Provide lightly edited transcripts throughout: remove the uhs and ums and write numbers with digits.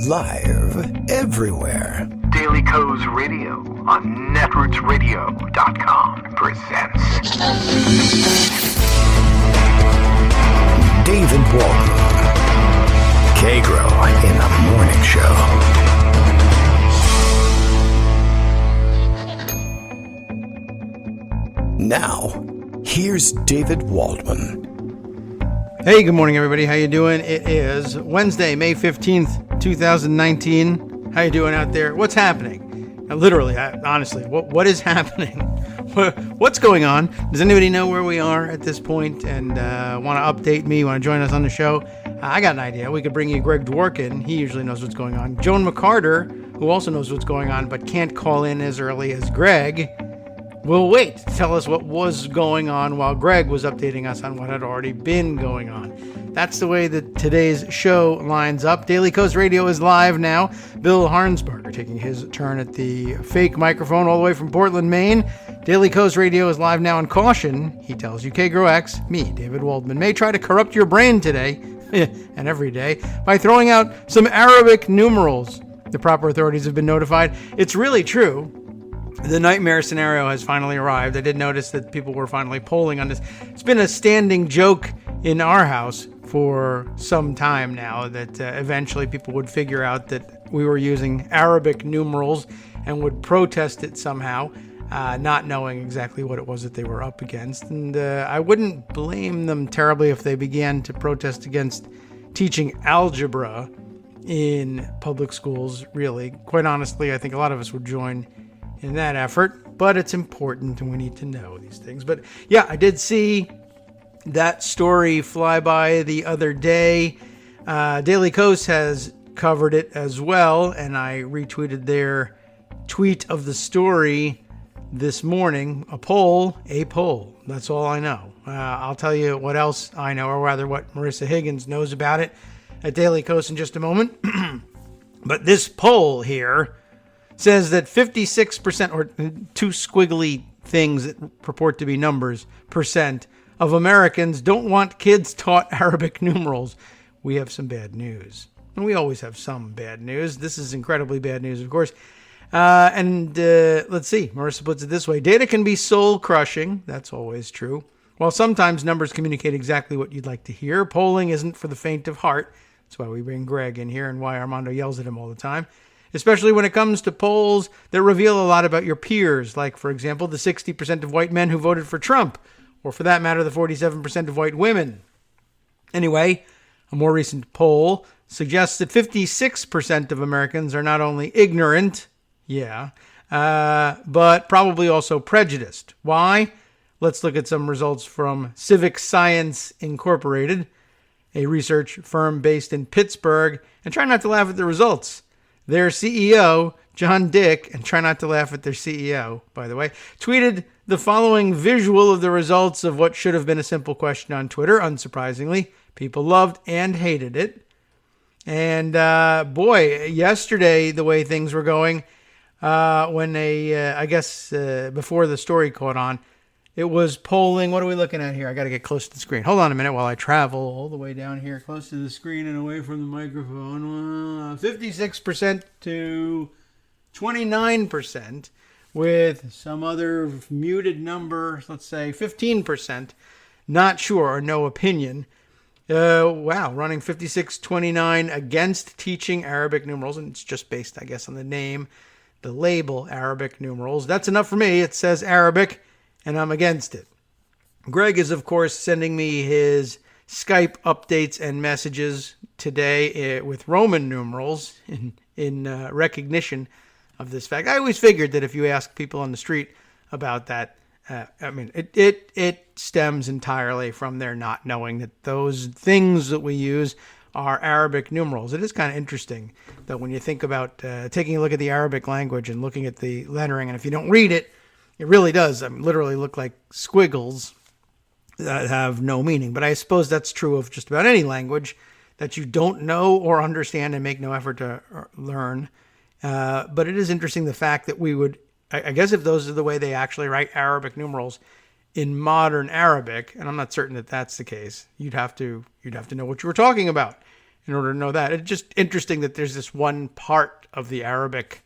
live everywhere. Daily Co's Radio on netrootsradio.com presents David Walton, Kagro in the Morning Show. Now, here's David Waldman. Hey, good morning, everybody. How you doing? It is Wednesday, May 15th, 2019. How you doing out there? What's happening? Literally, honestly, what is happening? What's going on? Does anybody know where we are at this point and want to update me, want to join us on the show? I got an idea. We could bring you Greg Dworkin. He usually knows what's going on. Joan McCarter, who also knows what's going on but can't call in as early as Greg, will wait to tell us what was going on while Greg was updating us on what had already been going on. That's the way that today's show lines up. Daily Coast Radio is live now. Bill Harnsberger taking his turn at the fake microphone all the way from Portland, Maine. Daily Coast Radio is live now on caution. He tells you Kagro X, me, David Waldman, may try to corrupt your brain today and every day by throwing out some Arabic numerals. The proper authorities have been notified. It's really true. The nightmare scenario has finally arrived. I did notice that people were finally polling on this. It's been a standing joke in our house for some time now that eventually people would figure out that we were using Arabic numerals and would protest it somehow, not knowing exactly what it was that they were up against. And I wouldn't blame them terribly if they began to protest against teaching algebra in public schools, really. Quite honestly, I think a lot of us would join in that effort, but it's important and we need to know these things. But yeah, I did see that story fly by the other day. Daily Coast has covered it as well, and I retweeted their tweet of the story this morning. A poll. That's all I know. I'll tell you what else I know, or rather what Marissa Higgins knows about it at Daily Coast in just a moment. But this poll here says that 56%, or two squiggly things that purport to be numbers, percent of Americans don't want kids taught Arabic numerals. We have some bad news. And we always have some bad news. This is incredibly bad news, of course. Let's see. Marissa puts it this way. Data can be soul-crushing. That's always true. While sometimes numbers communicate exactly what you'd like to hear, polling isn't for the faint of heart. That's why we bring Greg in here and why Armando yells at him all the time. Especially when it comes to polls that reveal a lot about your peers, like, for example, the 60% of white men who voted for Trump, or for that matter, the 47% of white women. Anyway, a more recent poll suggests that 56% of Americans are not only ignorant, but probably also prejudiced. Why? Let's look at some results from Civic Science Incorporated, a research firm based in Pittsburgh, and try not to laugh at the results. Their CEO, John Dick, and try not to laugh at their CEO, by the way, tweeted the following visual of the results of what should have been a simple question on Twitter. Unsurprisingly, people loved and hated it. And yesterday, the way things were going, when before the story caught on, it was polling. What are we looking at here? I got to get close to the screen. Hold on a minute while I travel all the way down here, close to the screen and away from the microphone. 56% to 29%, with some other muted number, let's say 15%, not sure or no opinion. Running 56-29 against teaching Arabic numerals, and it's just based, I guess, on the name, the label Arabic numerals. That's enough for me. It says Arabic, and I'm against it. Greg is, of course, sending me his Skype updates and messages today with Roman numerals in recognition of this fact. I always figured that if you ask people on the street about that, it stems entirely from their not knowing that those things that we use are Arabic numerals. It is kind of interesting that when you think about taking a look at the Arabic language and looking at the lettering, and if you don't read it, it really does literally look like squiggles that have no meaning. But I suppose that's true of just about any language that you don't know or understand and make no effort to learn. But it is interesting the fact that we would, I guess if those are the way they actually write Arabic numerals in modern Arabic, and I'm not certain that that's the case, you'd have to know what you were talking about in order to know that. It's just interesting that there's this one part of the Arabic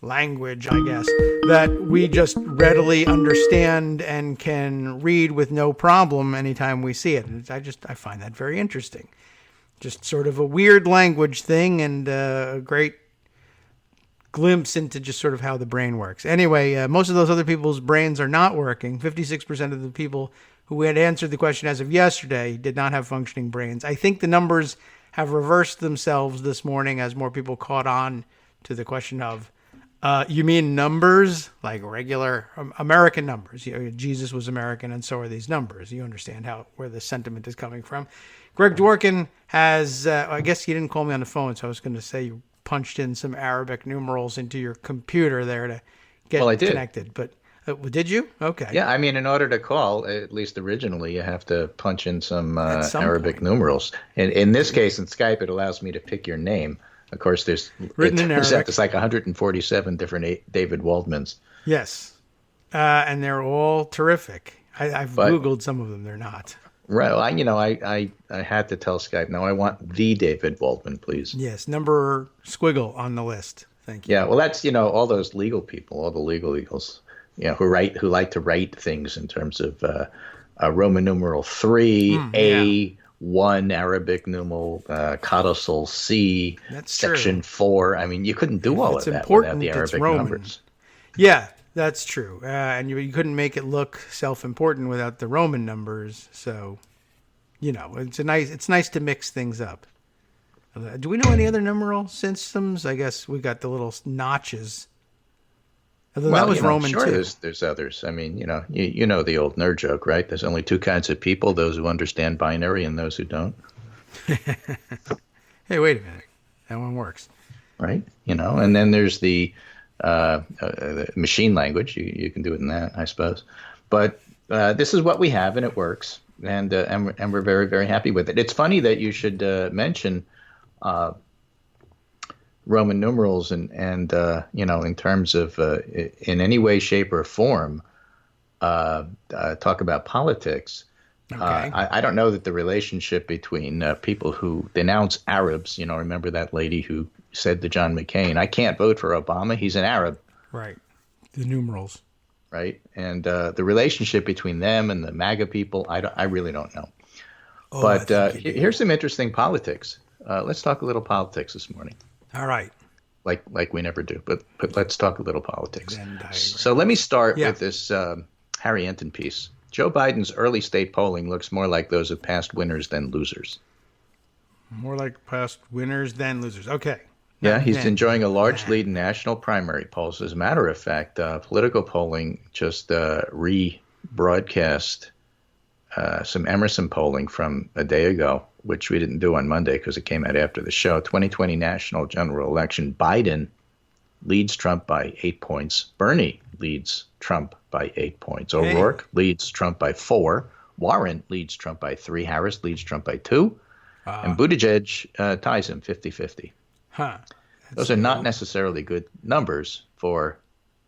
language, I guess, that we just readily understand and can read with no problem anytime we see it. And I find that very interesting. Just sort of a weird language thing and a great glimpse into just sort of how the brain works. Anyway, most of those other people's brains are not working. 56% of the people who had answered the question as of yesterday did not have functioning brains. I think the numbers have reversed themselves this morning as more people caught on to the question of, you mean numbers, like regular American numbers? Jesus was American, and so are these numbers. You understand where the sentiment is coming from. Greg Dworkin has, I guess you didn't call me on the phone, so I was going to say you punched in some Arabic numerals into your computer there to get connected. But did you? Okay. Yeah, I mean, in order to call, at least originally, you have to punch in some Arabic numerals. And in this case, in Skype, it allows me to pick your name. Of course, there's like 147 different David Waldmans. Yes, and they're all terrific. I've Googled some of them; they're not. Right. Well, I had to tell Skype. No, I want the David Waldman, please. Yes, number squiggle on the list. Thank you. Yeah. Well, that's all those legal people, all the legal eagles, who like to write things in terms of Roman numeral 3 A. 1 Arabic numeral, codicil C, section 4. I mean, you couldn't do all of that without the Arabic numbers. Yeah, that's true. And you couldn't make it look self-important without the Roman numbers. So, it's nice to mix things up. Do we know any other numeral systems? I guess we got the little notches. Although that was Roman sure, too. There's others. I mean, you know the old nerd joke, right? There's only two kinds of people: those who understand binary and those who don't. Hey, wait a minute, that one works, right? And then there's the machine language. You can do it in that, I suppose. But this is what we have, and it works, and we're very, very happy with it. It's funny that you should mention Roman numerals and in terms of in any way, shape, or form talk about politics. Okay. I don't know that the relationship between people who denounce Arabs, remember that lady who said to John McCain, "I can't vote for Obama. He's an Arab." Right. The numerals. Right. And the relationship between them and the MAGA people, I really don't know. But here's some interesting politics. Let's talk a little politics this morning. All right. Like we never do, but let's talk a little politics. So let me start with this Harry Enton piece. Joe Biden's early state polling looks more like those of past winners than losers. More like past winners than losers. Okay. Yeah, he's enjoying a large lead in national primary polls. As a matter of fact, political polling just rebroadcast some Emerson polling from a day ago, which we didn't do on Monday because it came out after the show. 2020 national general election. Biden leads Trump by 8 points. Bernie leads Trump by 8 points. O'Rourke leads Trump by 4. Warren leads Trump by 3. Harris leads Trump by 2. And Buttigieg ties him 50-50. Huh. Those are not necessarily good numbers for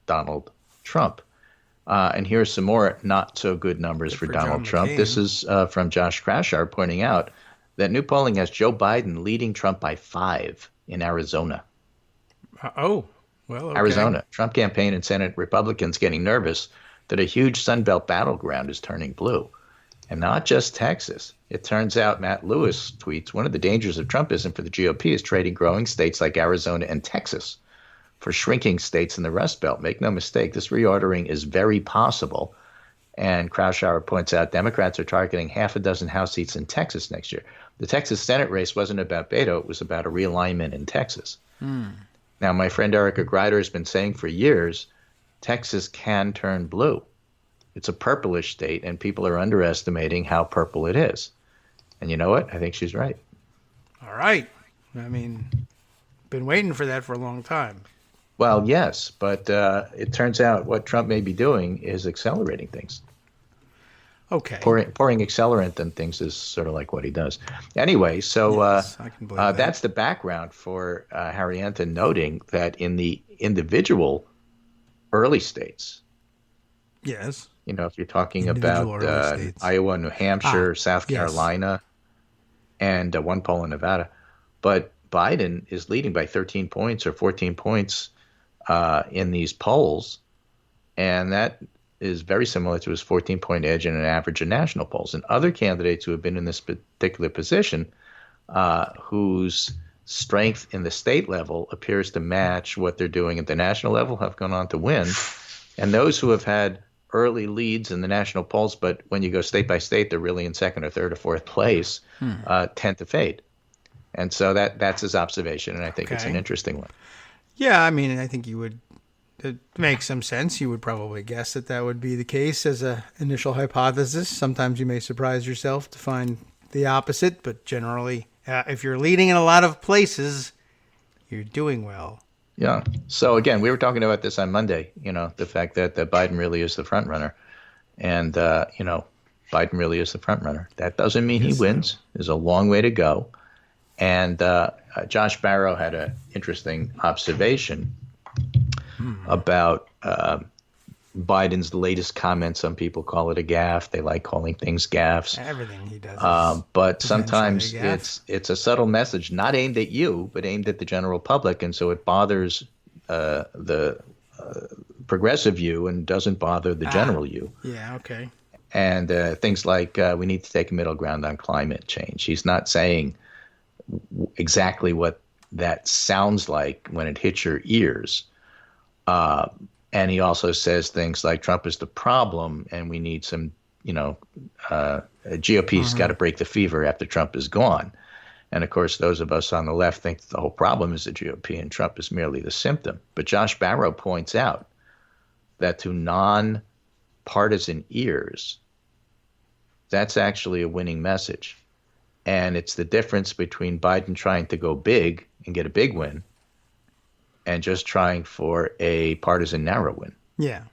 Donald Trump. And here's some more not so good numbers for Donald Trump. This is from Josh Krashar pointing out that new polling has Joe Biden leading Trump by 5 in Arizona. Well, okay. Arizona. Trump campaign and Senate Republicans getting nervous that a huge Sunbelt battleground is turning blue. And not just Texas. It turns out, Matt Lewis tweets, one of the dangers of Trumpism for the GOP is trading growing states like Arizona and Texas for shrinking states in the Rust Belt. Make no mistake, this reordering is very possible. And Kraushauer points out Democrats are targeting half a dozen House seats in Texas next year. The Texas Senate race wasn't about Beto. It was about a realignment in Texas. Now, my friend Erica Grider has been saying for years, Texas can turn blue. It's a purplish state, and people are underestimating how purple it is. And you know what? I think she's right. All right. I mean, been waiting for that for a long time. Well, yes, but it turns out what Trump may be doing is accelerating things. Okay. Pouring accelerant in things is sort of like what he does. Anyway, so yes, I can believe that's the background for Harry Enton noting that in the individual early states. Yes. If you're talking about Iowa, New Hampshire, South Carolina, and one poll in Nevada, But Biden is leading by 13 points or 14 points in these polls, and that is very similar to his 14-point edge in an average of national polls. And other candidates who have been in this particular position, whose strength in the state level appears to match what they're doing at the national level, have gone on to win. And those who have had early leads in the national polls, but when you go state by state, they're really in second or third or fourth place, tend to fade. And so that's his observation, and I think it's an interesting one. Yeah, I mean, I think it makes some sense. You would probably guess that would be the case as an initial hypothesis. Sometimes you may surprise yourself to find the opposite, but generally, if you're leading in a lot of places, you're doing well. Yeah. So again, we were talking about this on Monday, the fact that Biden really is the front runner. And, Biden really is the front runner. That doesn't mean he wins. There's a long way to go. And Josh Barro had an interesting observation about Biden's latest comment. Some people call it a gaffe. They like calling things gaffes. Everything he does. But sometimes it's a subtle message, not aimed at you, but aimed at the general public. And so it bothers the progressive you and doesn't bother the general you. Yeah, okay. And things like we need to take a middle ground on climate change. He's not saying exactly what that sounds like when it hits your ears. And he also says things like Trump is the problem and we need some, GOP's got to break the fever after Trump is gone. And of course, those of us on the left think the whole problem is the GOP and Trump is merely the symptom. But Josh Barro points out that to non-partisan ears, that's actually a winning message. And it's the difference between Biden trying to go big and get a big win and just trying for a partisan narrow win. Yeah.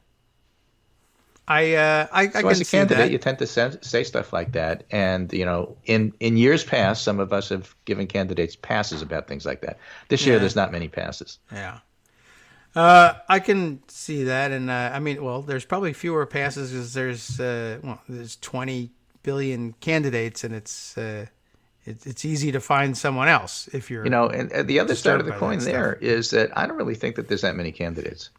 I so can as a see candidate, that. you tend to say stuff like that. And, in years past, some of us have given candidates passes about things like that. This year, there's not many passes. Yeah. I can see that. And there's probably fewer passes because there's 20 billion candidates and it's easy to find someone else if you're. And the other side of the coin there is that I don't really think that there's that many candidates.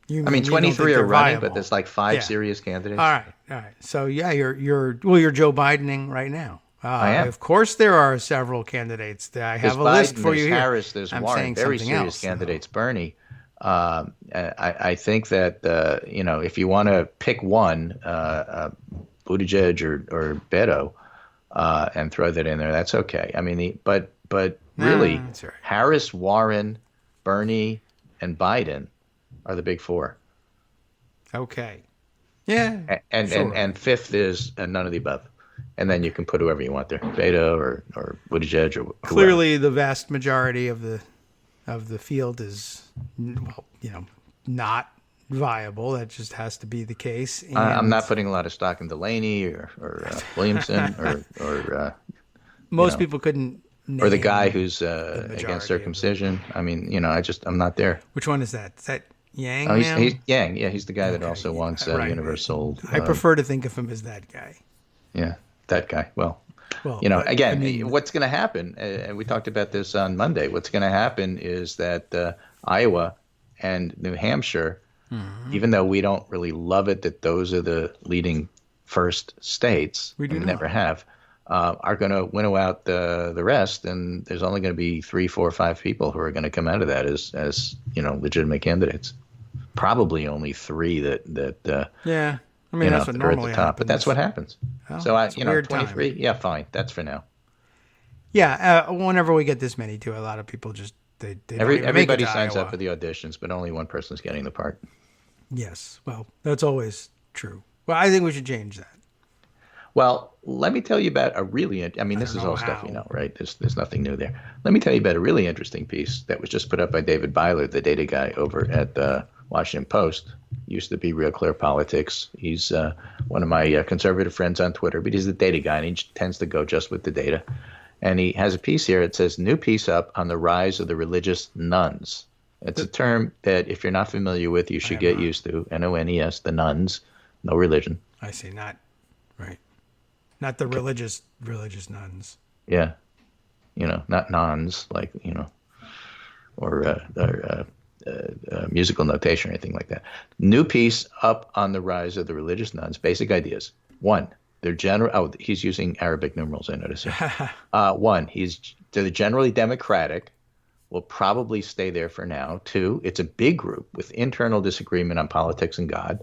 23 are running, viable. but there's like 5 serious candidates. All right. So yeah, you're Joe Bidening right now. I am. Of course, there are several candidates. I have a list for you here. There's Harris, there's Warren, very serious candidates. Bernie. I think that if you want to pick one, Buttigieg or Beto, and throw that in there, that's okay. I mean, but really, that's right. Harris, Warren, Bernie, and Biden are the big four. Okay. Yeah. And fifth is none of the above. And then you can put whoever you want there, Beto or Buttigieg or whoever. Clearly, the vast majority of the field is, not viable. That just has to be the case. And I'm not putting a lot of stock in Delaney or Williamson or most people couldn't name or the guy who's against circumcision. I'm not there. Which one is that? Is that Yang? He's Yang. Yeah, he's the guy that also wants universal. I prefer to think of him as that guy. Yeah, that guy. Well, what's going to happen? And we talked about this on Monday. What's going to happen is that Iowa and New Hampshire, even though we don't really love it that those are the leading first states, we never have, are going to winnow out the rest, and there's only going to be 3, 4, 5 people who are going to come out of that as legitimate candidates. Probably only 3 that yeah. I mean, that's what normally are at the top, happens. but that's what happens. Well, so time. 23, yeah, fine. That's for now. Yeah, whenever we get this many, too, a lot of people just they everybody signs up for the auditions, but only one person's getting the part. Yes, well, that's always true. Well, I think we should change that. Well, let me tell you about a really. This is all stuff you know, right? There's nothing new there. Let me tell you about a really interesting piece that was just put up by David Byler, the data guy over at the Washington Post. Used to be Real Clear Politics. He's one of my conservative friends on Twitter, but he's the data guy, and he tends to go just with the data. And he has a piece here. It says, new piece up on the rise of the religious nuns. It's a term that if you're not familiar with, you should get used to. NONES, the nuns, no religion. I see, not the religious nuns. Yeah. not nons like, or musical notation or anything like that. New piece up on the rise of the religious nuns. Basic ideas. One, they're general. Oh, he's using Arabic numerals, I notice here. One, they're generally democratic. Will probably stay there for now. Two, it's a big group with internal disagreement on politics and God.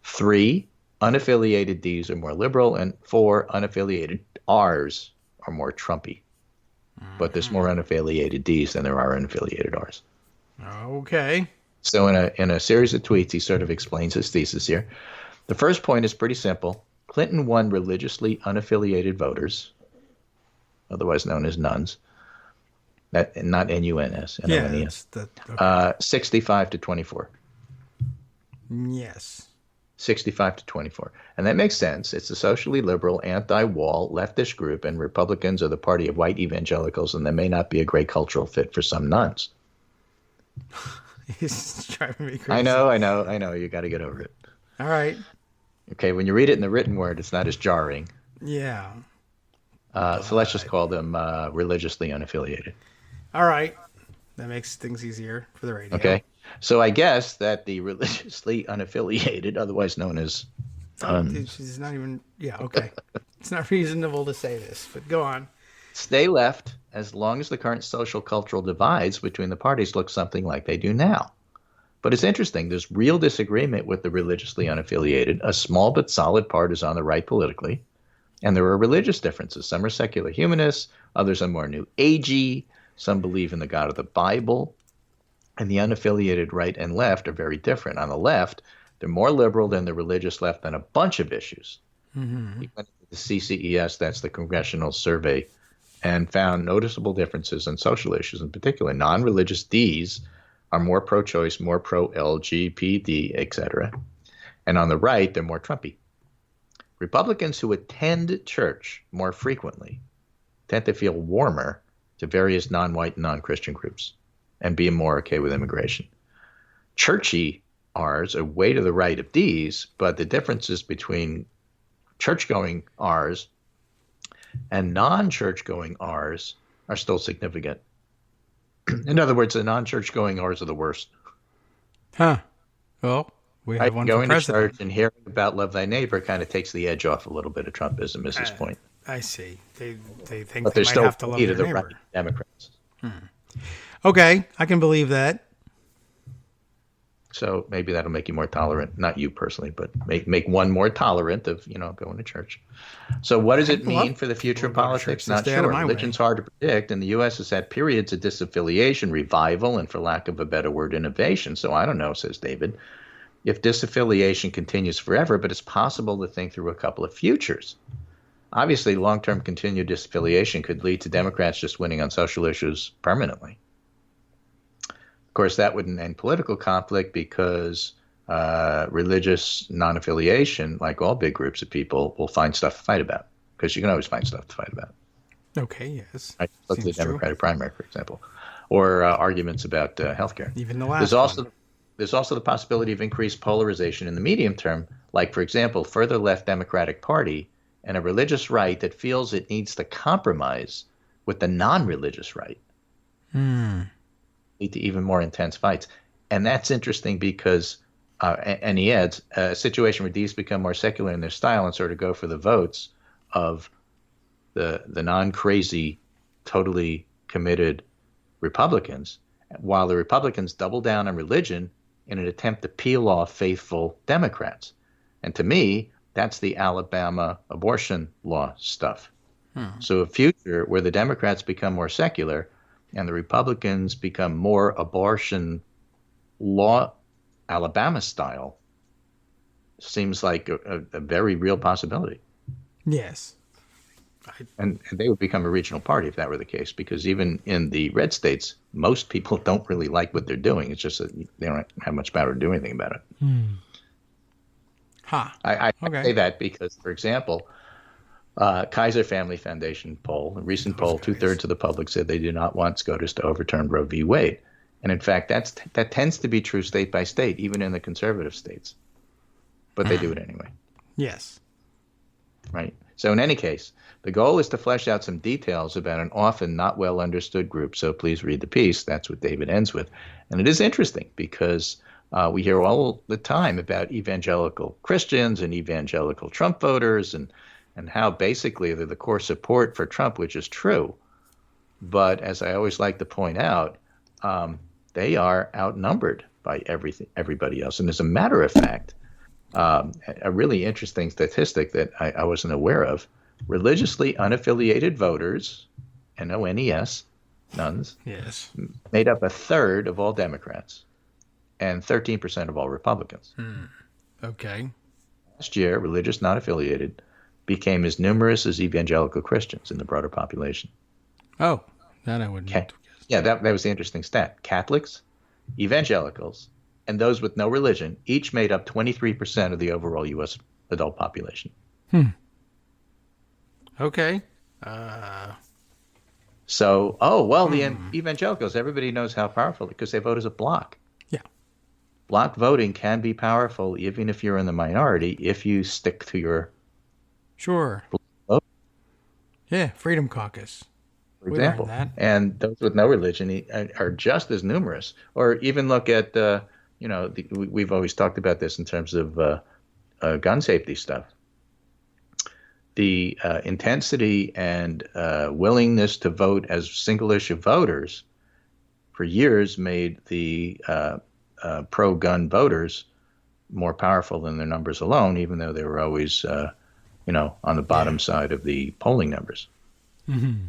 Three, unaffiliated Ds are more liberal. And four, unaffiliated Rs are more Trumpy. But there's more unaffiliated Ds than there are unaffiliated Rs. Okay. So in a series of tweets, he sort of explains his thesis here. The first point is pretty simple. Clinton won religiously unaffiliated voters, otherwise known as nuns. That not N-U-N-S, N-O-N-E-S. Okay. 65 to 24. Yes. 65 to 24. And that makes sense. It's a socially liberal, anti-wall, leftish group, and Republicans are the party of white evangelicals, and they may not be a great cultural fit for some nuns. He's driving me crazy. I know. You got to get over it. All right. Okay, when you read it in the written word, it's not as jarring. Yeah. So let's just call them religiously unaffiliated. All right. That makes things easier for the radio. Okay. So I guess that the religiously unaffiliated, otherwise known as She's not even. Yeah. Okay. It's not reasonable to say this, but go on. stay left as long as the current social cultural divides between the parties look something like they do now. But it's interesting. There's real disagreement with the religiously unaffiliated. A small but solid part is on the right politically. And there are religious differences. Some are secular humanists. Others are more New Agey. Some believe in the God of the Bible. And the unaffiliated right and left are very different. On the left, they're more liberal than the religious left on a bunch of issues. Mm-hmm. He went to the CCES, that's the Congressional Survey, and found noticeable differences on social issues. In particular, non-religious Ds are more pro-choice, more pro-LGBT, etc. And on the right, they're more Trumpy. Republicans who attend church more frequently tend to feel warmer to various non-white and non-Christian groups and be more okay with immigration. Churchy Rs are way to the right of Ds, but the differences between church-going Rs and non-church-going Rs are still significant. In other words, the non-church-going Rs are the worst. Huh. Well, we have one for going to president. church and hearing about love thy neighbor kind of takes the edge off a little bit of Trumpism, is his point. I see. They think But they there's might still have to love their the neighbor. right Democrats. Okay, I can believe that. So maybe that'll make you more tolerant. Not you personally, but make one more tolerant of, going to church. So what does it mean for the future of politics? Not sure. Religion's hard to predict, and the U.S. has had periods of disaffiliation, revival, and for lack of a better word, innovation. So I don't know, says David, if disaffiliation continues forever, but it's possible to think through a couple of futures. Obviously, long-term continued disaffiliation could lead to Democrats just winning on social issues permanently. Of course, that wouldn't end political conflict because religious non-affiliation, like all big groups of people, will find stuff to fight about, because you can always find stuff to fight about. Okay, yes. Right? Look at the Democratic primary, for example, or arguments about healthcare. Even the last one. There's also the possibility of increased polarization in the medium term, like, for example, further left Democratic Party and a religious right that feels it needs to compromise with the non-religious right. Lead to even more intense fights. And that's interesting because, and he adds, a situation where these become more secular in their style and sort of go for the votes of the non-crazy, totally committed Republicans, while the Republicans double down on religion in an attempt to peel off faithful Democrats. And to me, that's the Alabama abortion law stuff. So a future where the Democrats become more secular and the Republicans become more abortion law, Alabama style, seems like a very real possibility. Yes. And they would become a regional party if that were the case, because even in the red states, most people don't really like what they're doing. It's just that they don't have much power to do anything about it. I say that because, for example, Kaiser Family Foundation poll, a recent poll, 2/3 of the public said they do not want SCOTUS to overturn Roe v. Wade. And in fact, that tends to be true state by state, even in the conservative states. But they do it anyway. Yes. Right. So in any case, the goal is to flesh out some details about an often not well understood group. So please read the piece. That's what David ends with. And it is interesting because we hear all the time about evangelical Christians and evangelical Trump voters and how basically they're the core support for Trump, which is true. But as I always like to point out, they are outnumbered by everybody else. And as a matter of fact, a really interesting statistic that I wasn't aware of, religiously unaffiliated voters, NONES, nuns, Yes. made up a third of all Democrats and 13% of all Republicans. Okay. Last year, religious not affiliated became as numerous as evangelical Christians in the broader population. Oh, that I wouldn't have guessed. Yeah, that was the interesting stat. Catholics, evangelicals, and those with no religion each made up 23% of the overall U.S. adult population. Okay. So, the evangelicals, everybody knows how powerful because they vote as a bloc. Yeah. Bloc voting can be powerful even if you're in the minority if you stick to your Sure. vote, Yeah, Freedom Caucus. for We learned example. that. And those with no religion are just as numerous. Or even look at, we've always talked about this in terms of gun safety stuff. The intensity and willingness to vote as single-issue voters for years made the pro-gun voters more powerful than their numbers alone, even though they were always, on the bottom side of the polling numbers.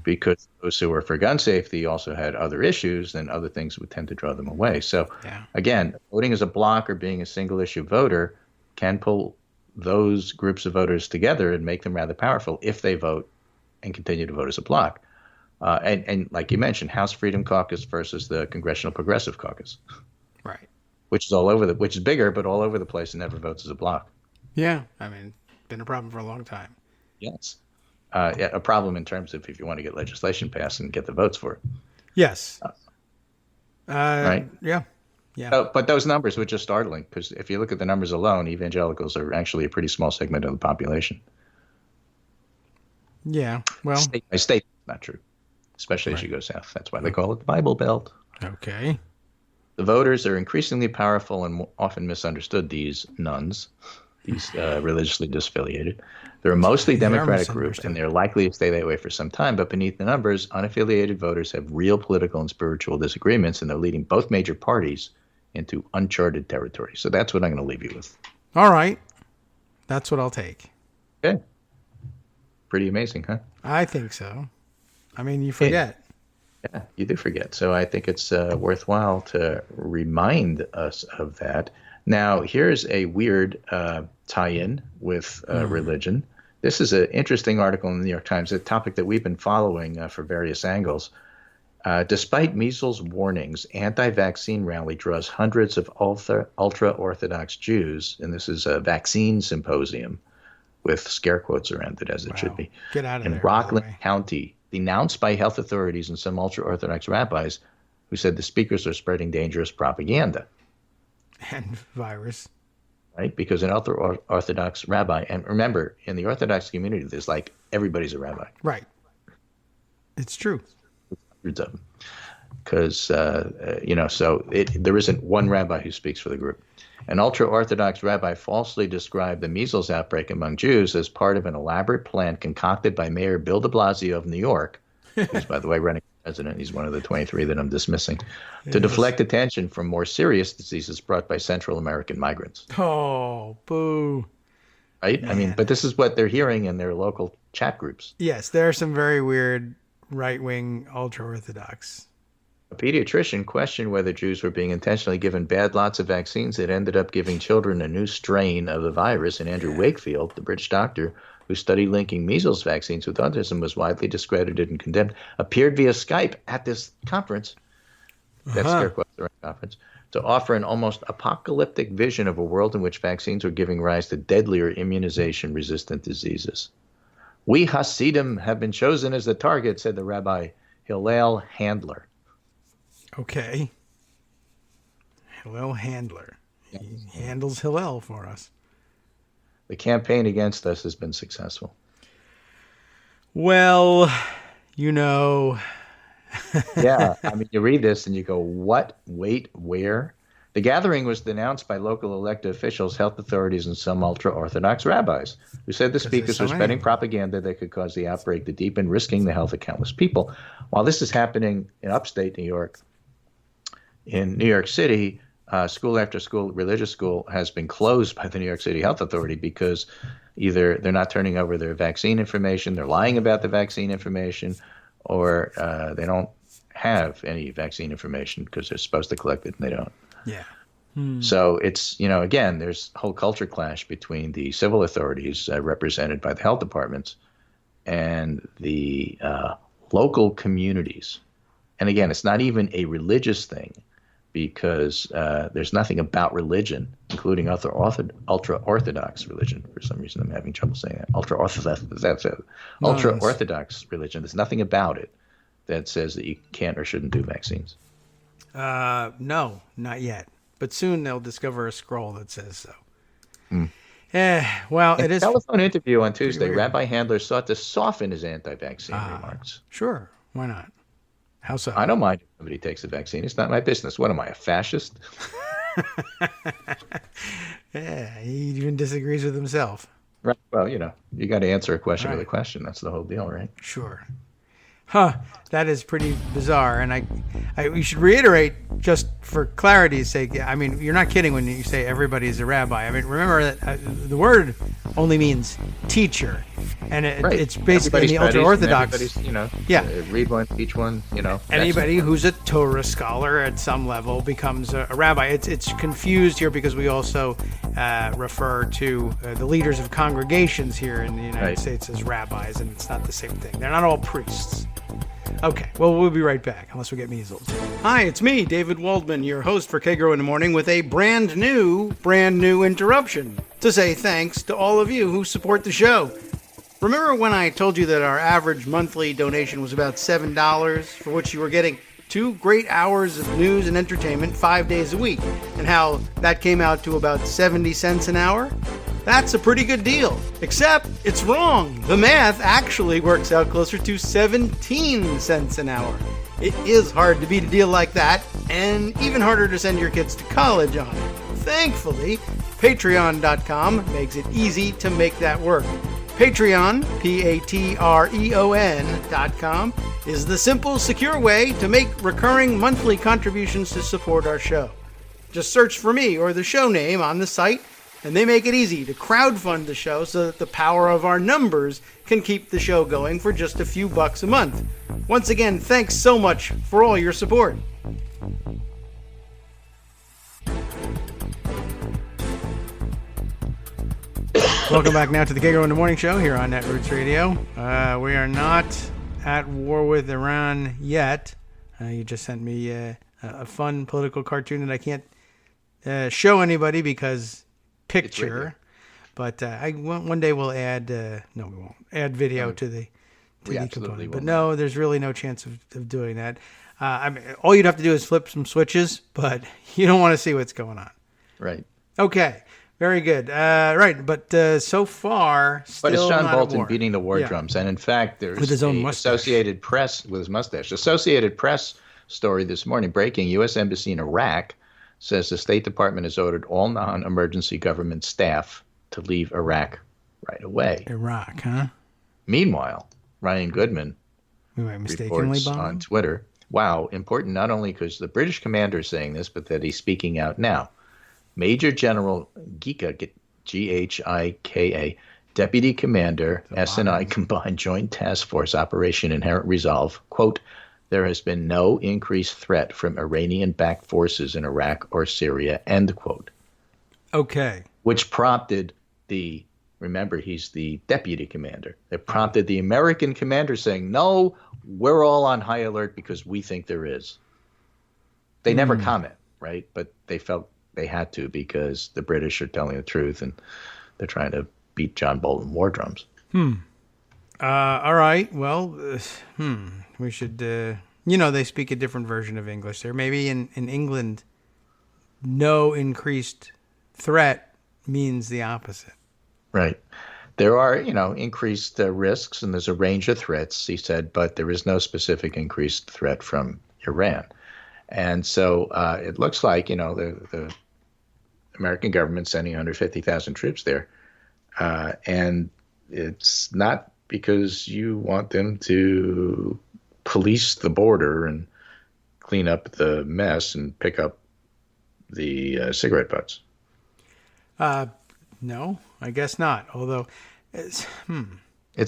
Because those who were for gun safety also had other issues, and other things would tend to draw them away. So, again, voting as a bloc or being a single-issue voter can pull those groups of voters together and make them rather powerful if they vote and continue to vote as a bloc. And like you mentioned, House Freedom Caucus versus the Congressional Progressive Caucus, Right. which is which is bigger, but all over the place and never votes as a bloc. Yeah. I mean, been a problem for a long time. Yes. A problem in terms of if you want to get legislation passed and get the votes for it. Yes. Right? Yeah. Yeah. But those numbers were just startling because if you look at the numbers alone, evangelicals are actually a pretty small segment of the population. Yeah. Well. State by state, not true, especially as you go south. That's why they call it the Bible Belt. Okay. The voters are increasingly powerful and often misunderstood, these nuns, these religiously disaffiliated. They're a mostly Democratic group, and they're likely to stay that way for some time. But beneath the numbers, unaffiliated voters have real political and spiritual disagreements, and they're leading both major parties into uncharted territory. So that's what I'm going to leave you with. All right. That's what I'll take. Okay. Pretty amazing, huh? I think so. I mean, you forget. Yeah, you do forget. So I think it's worthwhile to remind us of that. Now, here's a weird tie-in with religion. This is an interesting article in the New York Times, a topic that we've been following for various angles. Despite measles warnings, anti-vaccine rally draws hundreds of ultra-Orthodox Jews, and this is a vaccine symposium with scare quotes around it, as it should be. Get out of in there. Rockland County, denounced by health authorities and some ultra-Orthodox rabbis who said the speakers are spreading dangerous propaganda. And virus. Right? Because an ultra-Orthodox rabbi, and remember, in the Orthodox community, there's like everybody's a rabbi. Right. It's true. Hundreds of them. Because, so there isn't one rabbi who speaks for the group. An ultra-Orthodox rabbi falsely described the measles outbreak among Jews as part of an elaborate plan concocted by Mayor Bill de Blasio of New York, who's, by the way, running for president. He's one of the 23 that I'm dismissing, to deflect attention from more serious diseases brought by Central American migrants. Oh, boo. Right? Man. I mean, but this is what they're hearing in their local chat groups. Yes, there are some very weird right-wing ultra-Orthodox. A pediatrician questioned whether Jews were being intentionally given bad lots of vaccines that ended up giving children a new strain of the virus, and Andrew Wakefield, the British doctor who studied linking measles vaccines with autism, was widely discredited and condemned, appeared via Skype at this conference, that's scare quotes around conference, to offer an almost apocalyptic vision of a world in which vaccines were giving rise to deadlier immunization-resistant diseases. We Hasidim have been chosen as the target, said the Rabbi Hillel Handler. Okay. Hillel Handler. He handles Hillel for us. The campaign against us has been successful. Well, you know, Yeah, I mean, you read this and you go, what? Wait, where? The gathering was denounced by local elected officials, health authorities, and some ultra-Orthodox rabbis, who said the speakers so were many. spreading propaganda that could cause the outbreak to deepen, risking the health of countless people. While this is happening in upstate New York, in New York City, school after school, religious school, has been closed by the New York City Health Authority because either they're not turning over their vaccine information, they're lying about the vaccine information, or they don't have any vaccine information because they're supposed to collect it and they don't. Yeah. So it's, again, there's a whole culture clash between the civil authorities represented by the health departments and the local communities. And again, it's not even a religious thing because there's nothing about religion, including ultra-Orthodox religion. For some reason, I'm having trouble saying that. Ultra-Orthodox religion. There's nothing about it that says that you can't or shouldn't do vaccines. No, not yet. But soon they'll discover a scroll that says so. Well, it is. In a telephone interview on Tuesday, Rabbi Handler sought to soften his anti-vaccine remarks. Sure, why not? How so? I don't mind if somebody takes a vaccine. It's not my business. What am I, a fascist? Yeah, he even disagrees with himself. Right. Well, you got to answer a question with a question. That's the whole deal, right? Sure. Huh, that is pretty bizarre. And we should reiterate, just for clarity's sake, I mean, you're not kidding when you say everybody is a rabbi. I mean, remember that the word only means teacher. And it's basically in the ultra-Orthodox. Read one, teach one, Anybody who's a Torah scholar at some level becomes a rabbi. It's confused here because we also refer to the leaders of congregations here in the United States as rabbis, and it's not the same thing. They're not all priests. Okay, well, we'll be right back, unless we get measles. Hi, it's me, David Waldman, your host for Kagro in the Morning, with a brand new interruption to say thanks to all of you who support the show. Remember when I told you that our average monthly donation was about $7, for which you were getting 2 great hours of news and entertainment 5 days a week, and how that came out to about 70 cents an hour? That's a pretty good deal, except it's wrong. The math actually works out closer to 17 cents an hour. It is hard to beat a deal like that, and even harder to send your kids to college on it. Thankfully, Patreon.com makes it easy to make that work. Patreon, Patreon.com, is the simple, secure way to make recurring monthly contributions to support our show. Just search for me or the show name on the site, and they make it easy to crowdfund the show so that the power of our numbers can keep the show going for just a few bucks a month. Once again, thanks so much for all your support. Welcome back now to the Kagro in the Morning Show here on Netroots Radio. We are not at war with Iran yet. You just sent me a fun political cartoon that I can't show anybody because picture. But one day we'll add, no we won't, add video to the component. But no, there's really no chance of doing that. I mean, all you'd have to do is flip some switches, but you don't want to see what's going on. Right. Okay. Very good. Right, but so far, still but it's John not Bolton at war. beating the war drums, and in fact, there's with his own mustache. Associated Press with his mustache. Associated Press story this morning: breaking: U.S. Embassy in Iraq says the State Department has ordered all non-emergency government staff to leave Iraq right away. Iraq, huh? Meanwhile, Ryan Goodman reports on Twitter. Wow, important not only because the British commander is saying this, but that he's speaking out now. Major General Gika, G-H-I-K-A, Deputy Commander, S&I Combined Joint Task Force Operation Inherent Resolve, quote, there has been no increased threat from Iranian-backed forces in Iraq or Syria, end quote. Okay. Which prompted remember, he's the deputy commander. It prompted the American commander saying, no, we're all on high alert because we think there is. They never comment, right? But they felt they had to because the British are telling the truth and they're trying to beat John Bolton war drums. All right. Well, we should, they speak a different version of English there. Maybe in England, no increased threat means the opposite. Right. There are, increased risks, and there's a range of threats, he said, but there is no specific increased threat from Iran. And so it looks like, the American government sending 150,000 troops there. And it's not because you want them to police the border and clean up the mess and pick up the cigarette butts. No, I guess not. Although, it's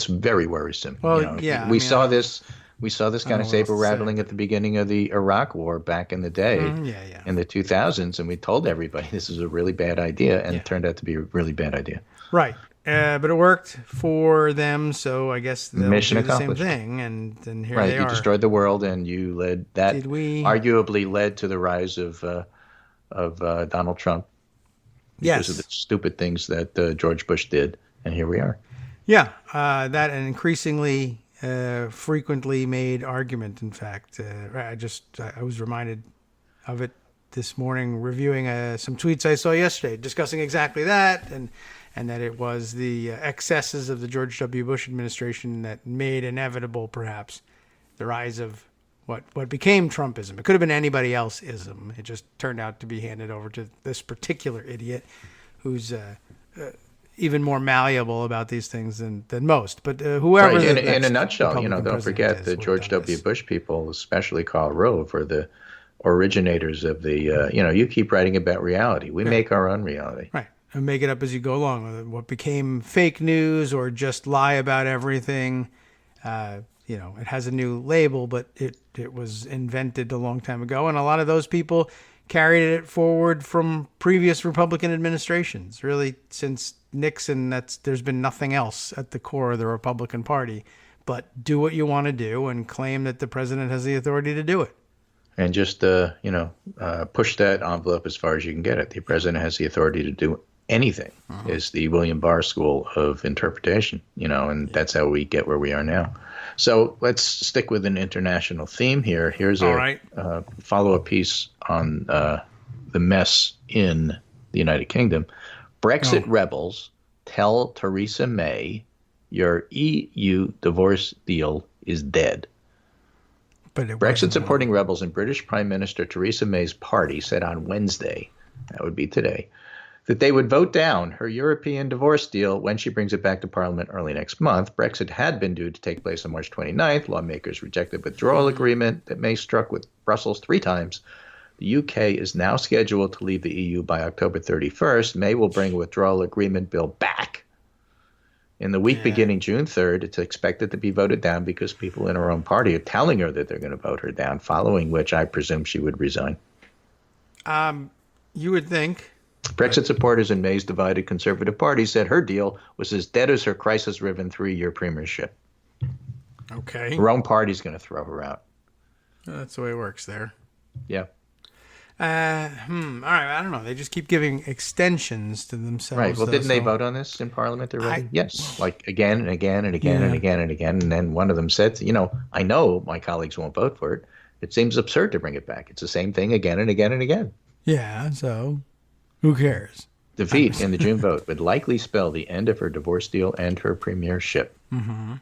very worrisome. Well, yeah. We saw this kind of saber rattling at the beginning of the Iraq War back in the day, in the 2000s, and we told everybody this is a really bad idea, and it turned out to be a really bad idea. Right. But it worked for them, so I guess they'll Mission do the same accomplished. thing, and here Right, they are. you destroyed the world, and you led that. Did we? Arguably led to the rise of Donald Trump because of the stupid things that George Bush did, and here we are. Yeah, that an increasingly frequently made argument. In fact, I was reminded of it this morning reviewing some tweets I saw yesterday discussing exactly that, and that it was the excesses of the George W. Bush administration that made inevitable, perhaps, the rise of what became Trumpism. It could have been anybody else-ism. It just turned out to be handed over to this particular idiot who's even more malleable about these things than most. But whoever... Right. In a nutshell, Republican don't forget the George W. Bush people, especially Karl Rove, are the originators of the, you keep writing about reality. We make our own reality. Right. And make it up as you go along. What became fake news or just lie about everything, it has a new label, but it was invented a long time ago. And a lot of those people carried it forward from previous Republican administrations. Really, since Nixon, there's been nothing else at the core of the Republican Party but do what you want to do and claim that the president has the authority to do it. And just, push that envelope as far as you can get it. The president has the authority to do anything, is the William Barr School of interpretation, and that's how we get where we are now. So let's stick with an international theme here. Here's a follow-up piece on the mess in the United Kingdom. Brexit rebels tell Theresa May your EU divorce deal is dead. Brexit supporting rebels and British Prime Minister Theresa May's party said on Wednesday, that would be today, that they would vote down her European divorce deal when she brings it back to Parliament early next month. Brexit had been due to take place on March 29th. Lawmakers rejected withdrawal agreement that May struck with Brussels 3 times. The UK is now scheduled to leave the EU by October 31st. May will bring a withdrawal agreement bill back. In the week beginning June 3rd, it's expected to be voted down because people in her own party are telling her that they're going to vote her down, following which I presume she would resign. You would think. Brexit supporters in May's divided Conservative Party said her deal was as dead as her crisis-riven 3-year premiership. Okay. Her own party's going to throw her out. That's the way it works there. Yeah. All right. I don't know. They just keep giving extensions to themselves. Right. Well, didn't they vote on this in Parliament already? Yes. Like again and again and again and again and again. And then one of them said, I know my colleagues won't vote for it. It seems absurd to bring it back. It's the same thing again and again and again. Yeah. So who cares? Defeat in the June vote would likely spell the end of her divorce deal and her premiership. Mm-hmm.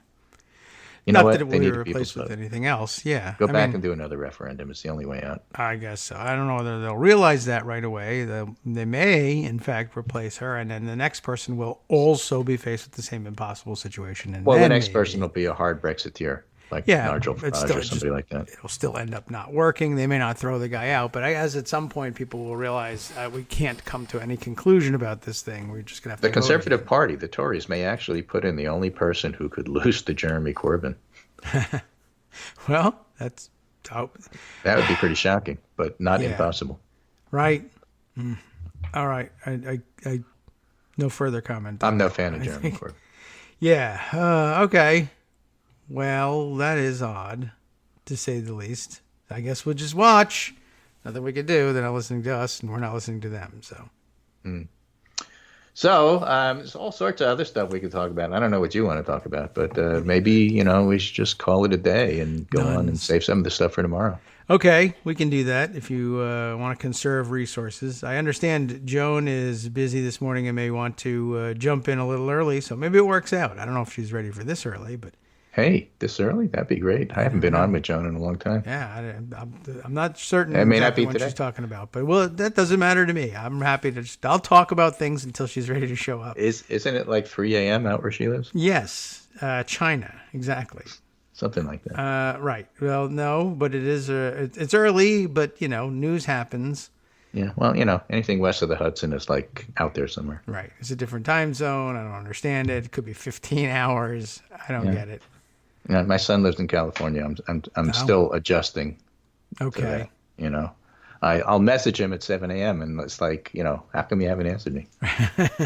You know Not what? that it will They be need replaced with anything else. Yeah. Go back and do another referendum. It's the only way out. I guess so. I don't know whether they'll realize that right away. They may, in fact, replace her, and then the next person will also be faced with the same impossible situation. And well, then the next person will be a hard Brexiteer, like Nigel Farage or somebody like that. It'll still end up not working. They may not throw the guy out, but I guess at some point people will realize we can't come to any conclusion about this thing. We're just going to have to. The Conservative Party, the Tories, may actually put in the only person who could lose to Jeremy Corbyn. Well, that would be pretty shocking, but not impossible. Right. All right. I no further comment. I'm no fan of Jeremy Corbyn. Yeah. Okay. Well, that is odd, to say the least. I guess we'll just watch. Nothing we can do. They're not listening to us, and we're not listening to them. So. So there's all sorts of other stuff we could talk about. I don't know what you want to talk about, but maybe, we should just call it a day and go on and save some of the stuff for tomorrow. Okay, we can do that if you want to conserve resources. I understand Joan is busy this morning and may want to jump in a little early, so maybe it works out. I don't know if she's ready for this early, but... Hey, this early? That'd be great. I haven't been on with Joan in a long time. Yeah, I'm not certain It may not exactly be what today. she's talking about, but that doesn't matter to me. I'm happy to I'll talk about things until she's ready to show up. Isn't it like 3 a.m. out where she lives? Yes, China, exactly. Something like that. Right. Well, no, but it is. It's early, but news happens. Yeah. Well, anything west of the Hudson is like out there somewhere. Right. It's a different time zone. I don't understand it. It could be 15 hours. I don't get it. Yeah, my son lives in California. I'm still adjusting. Okay. To that, I'll message him at 7 a.m. and it's like, how come you haven't answered me?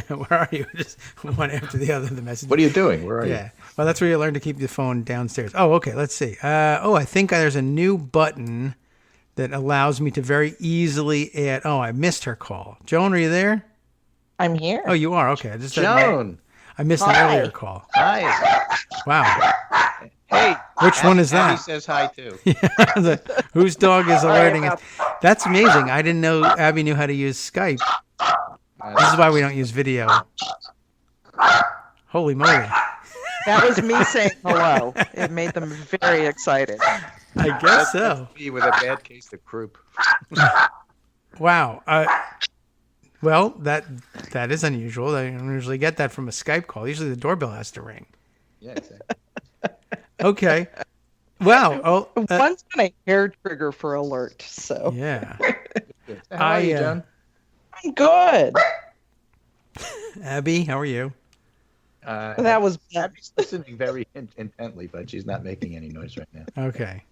Where are you? Just one after the other. The message. What are you doing? Where are you? Yeah. Well, that's where you learn to keep the phone downstairs. Oh, okay. Let's see. I think there's a new button that allows me to very easily add. Oh, I missed her call. Joan, are you there? I'm here. Oh, you are. Okay. Joan. I missed an earlier call. Hi. Wow. Hey. Which one is that? Abby says hi too. Whose dog is alerting us? That's amazing. I didn't know Abby knew how to use Skype. This is why we don't use video. Holy moly. That was me saying hello. It made them very excited. I guess so. Me with a bad case of croup. Wow. Well, that is unusual. I don't usually get that from a Skype call. Usually the doorbell has to ring. Yeah, exactly. Okay. Wow. Oh, One's on a hair trigger for alert, so. yeah. How are you, Joan? I'm good. Abby, how are you? That was Abby's listening very intently, but she's not making any noise right now. Okay.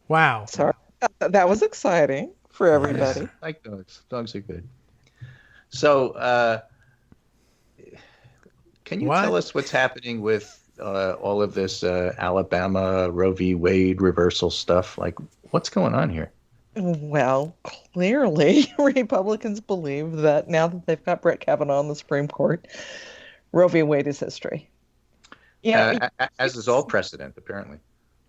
Wow. sorry. That was exciting for everybody. I like dogs. Dogs are good. So, can you tell us what's happening with all of this Alabama Roe v. Wade reversal stuff? Like, what's going on here? Well, clearly, Republicans believe that now that they've got Brett Kavanaugh on the Supreme Court, Roe v. Wade is history. Yeah, as is all precedent, apparently.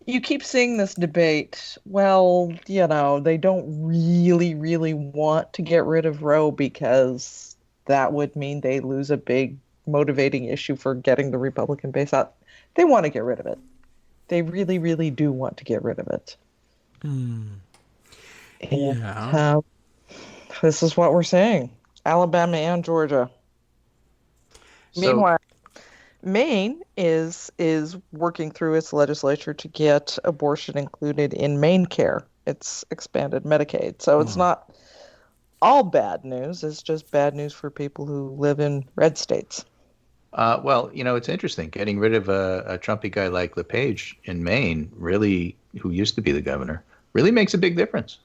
You keep seeing this debate. Well, they don't really want to get rid of Roe because that would mean they lose a big motivating issue for getting the Republican base out. They want to get rid of it. They really do want to get rid of it. Yeah. This is what we're saying. Alabama and Georgia. Meanwhile, Maine is working through its legislature to get abortion included in Maine care. It's expanded Medicaid. So it's not all bad news. It's just bad news for people who live in red states. Well, it's interesting. Getting rid of a Trumpy guy like LePage in Maine, really, who used to be the governor, really makes a big difference.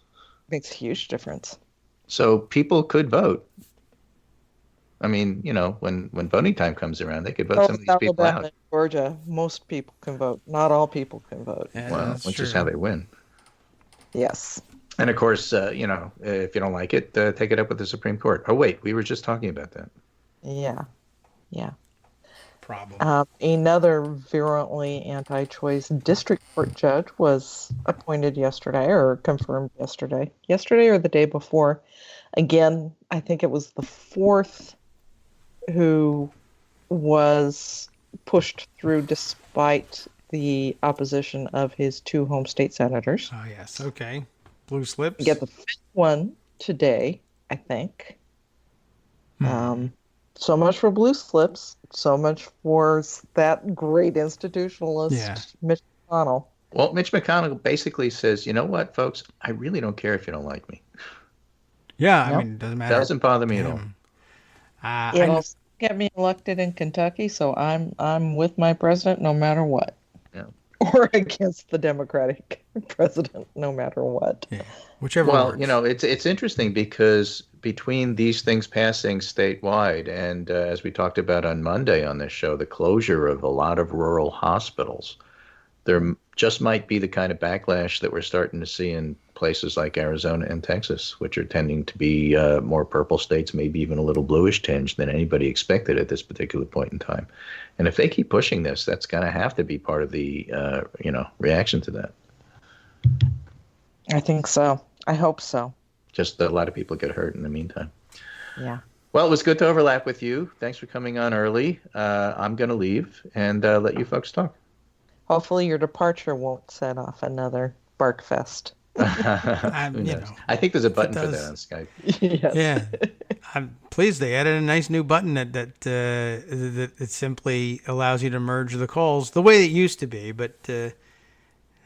Makes a huge difference. So people could vote. I mean, when voting time comes around, they could vote some of these people Alabama out. and Georgia, most people can vote. Not all people can vote. Yeah, Well, that's which is true. how they win. Yes. And of course, if you don't like it, take it up with the Supreme Court. Oh, wait, we were just talking about that. Yeah. Problem. Another virulently anti-choice district court judge was appointed yesterday, or confirmed yesterday or the day before. Again, I think it was the fourth who was pushed through despite the opposition of his two home state senators. Oh, yes. Okay. Blue slips. We get the fifth one today, I think. So much for blue slips. So much for that great institutionalist, Mitch McConnell. Well, Mitch McConnell basically says, you know what, folks, I really don't care if you don't like me. Yeah, Nope. I mean, it doesn't matter. Doesn't bother me at all. It'll get me elected in Kentucky, so I'm with my president no matter what. Yeah. Or against the Democratic president no matter what. Yeah. Whichever Well, works. it's interesting because between these things passing statewide and as we talked about on Monday on this show, the closure of a lot of rural hospitals, they're just might be the kind of backlash that we're starting to see in places like Arizona and Texas, which are tending to be more purple states, maybe even a little bluish tinge than anybody expected at this particular point in time. And if they keep pushing this, that's going to have to be part of the reaction to that. I think so. I hope so. Just a lot of people get hurt in the meantime. Yeah. Well, it was good to overlap with you. Thanks for coming on early. I'm going to leave and let you folks talk. Hopefully your departure won't set off another bark fest. I think there's a button for that on Skype. Yes. Yeah, I'm pleased they added a nice new button that it simply allows you to merge the calls the way it used to be. But I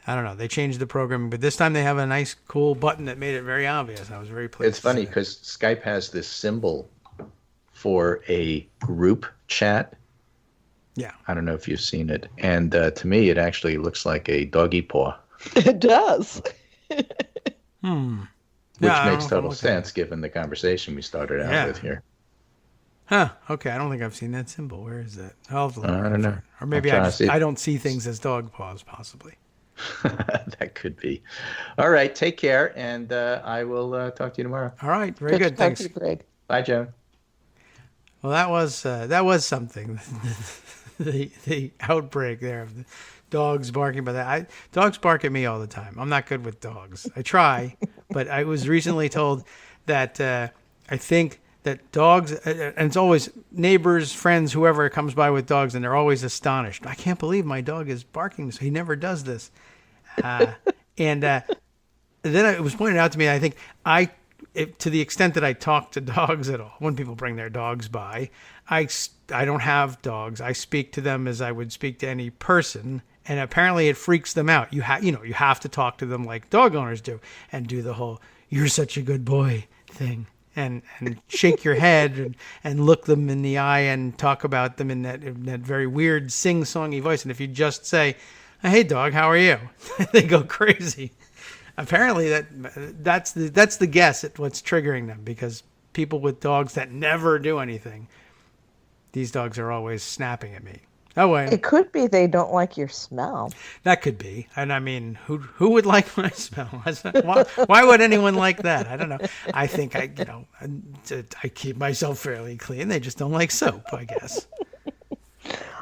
don't know, they changed the programming, but this time they have a nice, cool button that made it very obvious. I was very pleased. It's funny because Skype has this symbol for a group chat. Yeah, I don't know if you've seen it, and to me, it actually looks like a doggy paw. It does. Which makes total sense given the conversation we started out with here. Huh. Okay. I don't think I've seen that symbol. Where is that? I don't know. Or maybe I don't see things as dog paws, possibly. That could be. All right. Take care, and I will talk to you tomorrow. All right. Very good. Thanks. Thank you, Greg. Bye, Joan. Well, that was something. the outbreak there of the dogs barking, but dogs bark at me all the time. I'm not good with dogs. I try, but I was recently told that I think that dogs, and it's always neighbors, friends, whoever comes by with dogs, and they're always astonished. I can't believe my dog is barking, so he never does this. And then it was pointed out to me, I think to the extent that I talk to dogs at all, when people bring their dogs by, I don't have dogs. I speak to them as I would speak to any person. And apparently it freaks them out. You have to talk to them like dog owners do and do the whole, you're such a good boy thing. And shake your head and look them in the eye and talk about them in that very weird sing-songy voice. And if you just say, hey dog, how are you? They go crazy. Apparently that's the guess at what's triggering them, because people with dogs that never do anything, these dogs are always snapping at me. Oh, wait. It could be they don't like your smell. That could be. And I mean, who would like my smell? Why would anyone like that? I don't know. I think I keep myself fairly clean. They just don't like soap, I guess.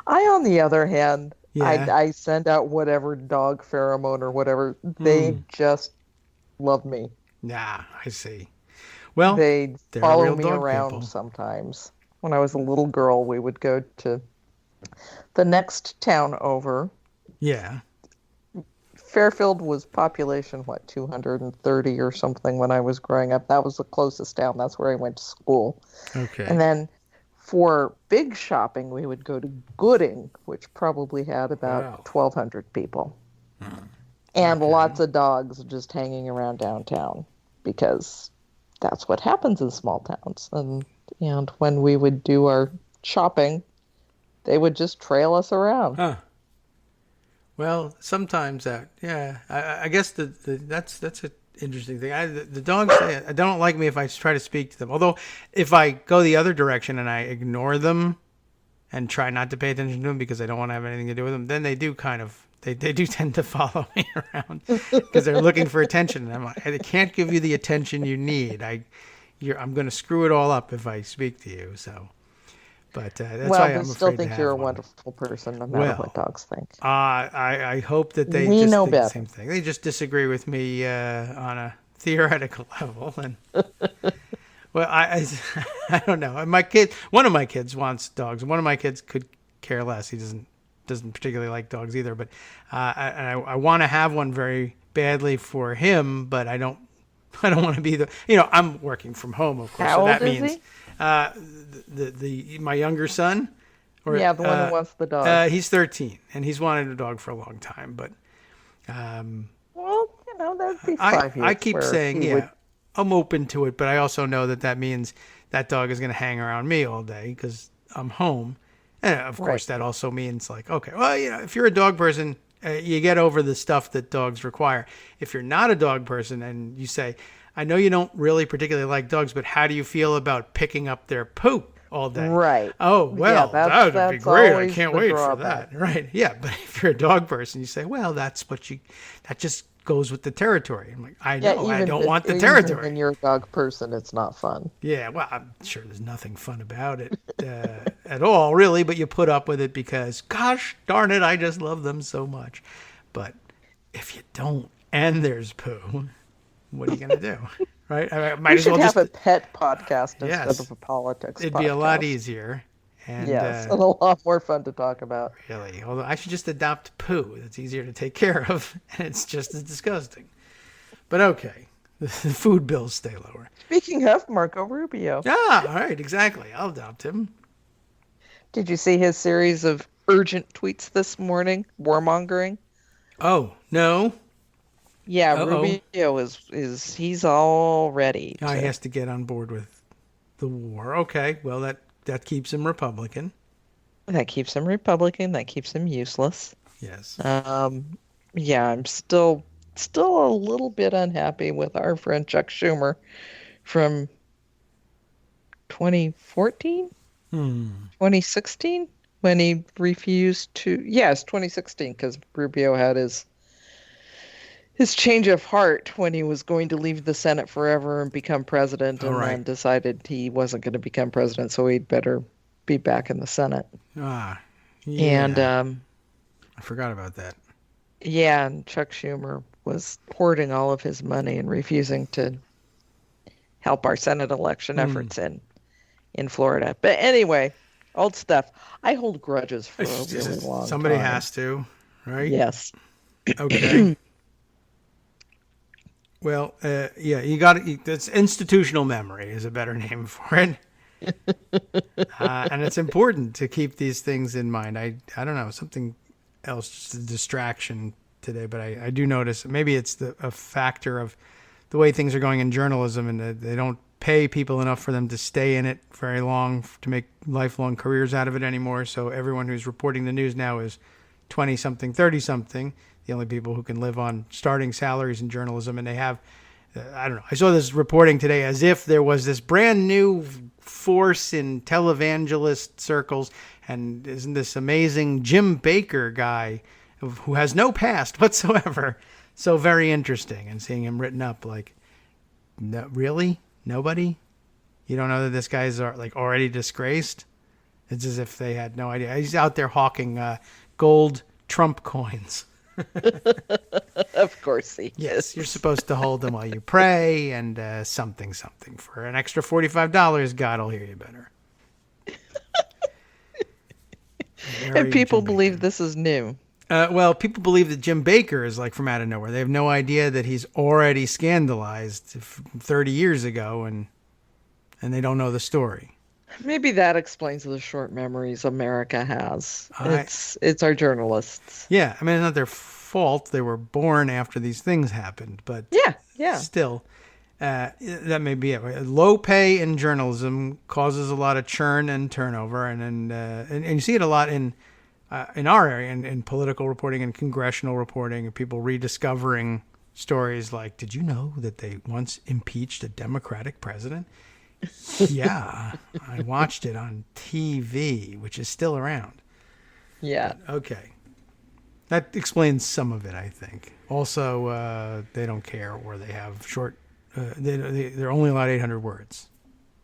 On the other hand, yeah. I send out whatever dog pheromone or whatever. They just love me. Nah, I see. Well, they follow me dog around people. Sometimes. When I was a little girl, we would go to the next town over. Yeah. Fairfield was population, 230 or something when I was growing up. That was the closest town. That's where I went to school. Okay. And then for big shopping, we would go to Gooding, which probably had about 1,200 people. And lots of dogs just hanging around downtown, because that's what happens in small towns. And when we would do our shopping, they would just trail us around. Huh. Well, sometimes I guess that's an interesting thing. The dogs don't like me if I try to speak to them. Although if I go the other direction and I ignore them and try not to pay attention to them because I don't want to have anything to do with them, then they do they do tend to follow me around because they're looking for attention. And I'm like, I can't give you the attention you need. I'm going to screw it all up if I speak to you. So. But that's why I'm afraid still think to you're a one. wonderful person, no matter what dogs think. I hope that they We just know think better. the same thing. They just disagree with me on a theoretical level, and well, I don't know. One of my kids wants dogs. One of my kids could care less. He doesn't particularly like dogs either. But I want to have one very badly for him, but I don't want to be I'm working from home, of course. How so old that is means. he? My younger son, The one who wants the dog. he's 13 and he's wanted a dog for a long time, but that'd be 5 years. I keep saying I'm open to it, but I also know that means that dog is going to hang around me all day because I'm home, and of course that also means if you're a dog person, you get over the stuff that dogs require. If you're not a dog person and you say, I know you don't really particularly like dogs, but how do you feel about picking up their poop all day. Right. Oh, well, Yeah, that would be that's great. I always can't the wait drawback. for that. Right. Yeah. But if you're a dog person, you say, well, that just goes with the territory. I'm like, I Yeah, know, I don't if- want the even territory. when you're a dog person, it's not fun. Yeah, well, I'm sure there's nothing fun about it at all, really, but you put up with it because, gosh darn it, I just love them so much. But if you don't and there's poo, what are you going to do? Right? I might We as should well have just, a pet podcast yes, instead of a politics it'd podcast. be a lot easier. And Yes, and a lot more fun to talk about. really, although I should just adopt poo. It's easier to take care of, and it's just as disgusting. But okay, the food bills stay lower. Speaking of Marco Rubio, Ah, all right, exactly. I'll adopt him. did you see his series of urgent tweets this morning, warmongering? Oh, no. Yeah, Uh-oh. Rubio he's all ready. He has to get on board with the war. Okay, well, that keeps him Republican. That keeps him Republican. That keeps him useless. Yes. Yeah, I'm still a little bit unhappy with our friend Chuck Schumer from 2014, 2016, when he refused to. Yes, 2016, because Rubio had his change of heart when he was going to leave the Senate forever and become president, and then decided he wasn't going to become president, so he'd better be back in the Senate. Yeah. And I forgot about that. yeah, and Chuck Schumer was hoarding all of his money and refusing to help our Senate election efforts in Florida. But anyway, old stuff. I hold grudges for a really long Somebody time. has to, right? Yes. Okay. Well, yeah, you got it. That's institutional memory is a better name for it. And it's important to keep these things in mind. I don't know, something else, just a distraction today, but I do notice maybe it's a factor of the way things are going in journalism, and they don't pay people enough for them to stay in it very long to make lifelong careers out of it anymore. So everyone who's reporting the news now is 20-something, 30-something, the only people who can live on starting salaries in journalism. And they have, I don't know, I saw this reporting today as if there was this brand new force in televangelist circles, and isn't this amazing Jim Bakker guy who has no past whatsoever. So very interesting, and seeing him written up like, no, really? Nobody? You don't know that this guy's like already disgraced? It's as if they had no idea. He's out there hawking gold Trump coins. Of course he Yes, is. you're supposed to hold them while you pray, and something for an extra $45. God will hear you better. And people Jim believe Bakker. this is new. Well, people believe that Jim Bakker is like from out of nowhere. They have no idea that he's already scandalized 30 years ago, and they don't know the story. Maybe that explains the short memories America has. It's our journalists. Yeah, I mean, it's not their fault. They were born after these things happened, but Yeah. still, that may be it. Low pay in journalism causes a lot of churn and turnover, and you see it a lot in our area, in political reporting and congressional reporting, and people rediscovering stories like, did you know that they once impeached a Democratic president? Yeah, I watched it on TV, which is still around. Yeah. Okay. That explains some of it, I think. Also, they don't care, or they have short, they're only allowed 800 words.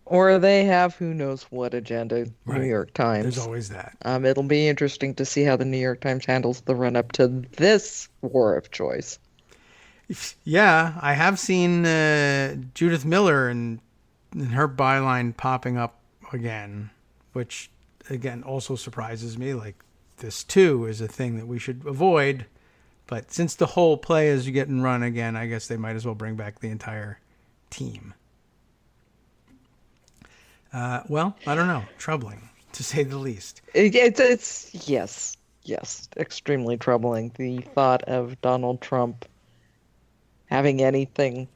Or they have who knows what agenda, Right. New York Times. There's always that. It'll be interesting to see how the New York Times handles the run-up to this war of choice. Yeah, I have seen Judith Miller and her byline popping up again, which, again, also surprises me. Like, this, too, is a thing that we should avoid. But since the whole play is getting run again, I guess they might as well bring back the entire team. Well, I don't know. Troubling, to say the least. It's yes, extremely troubling. The thought of Donald Trump having anything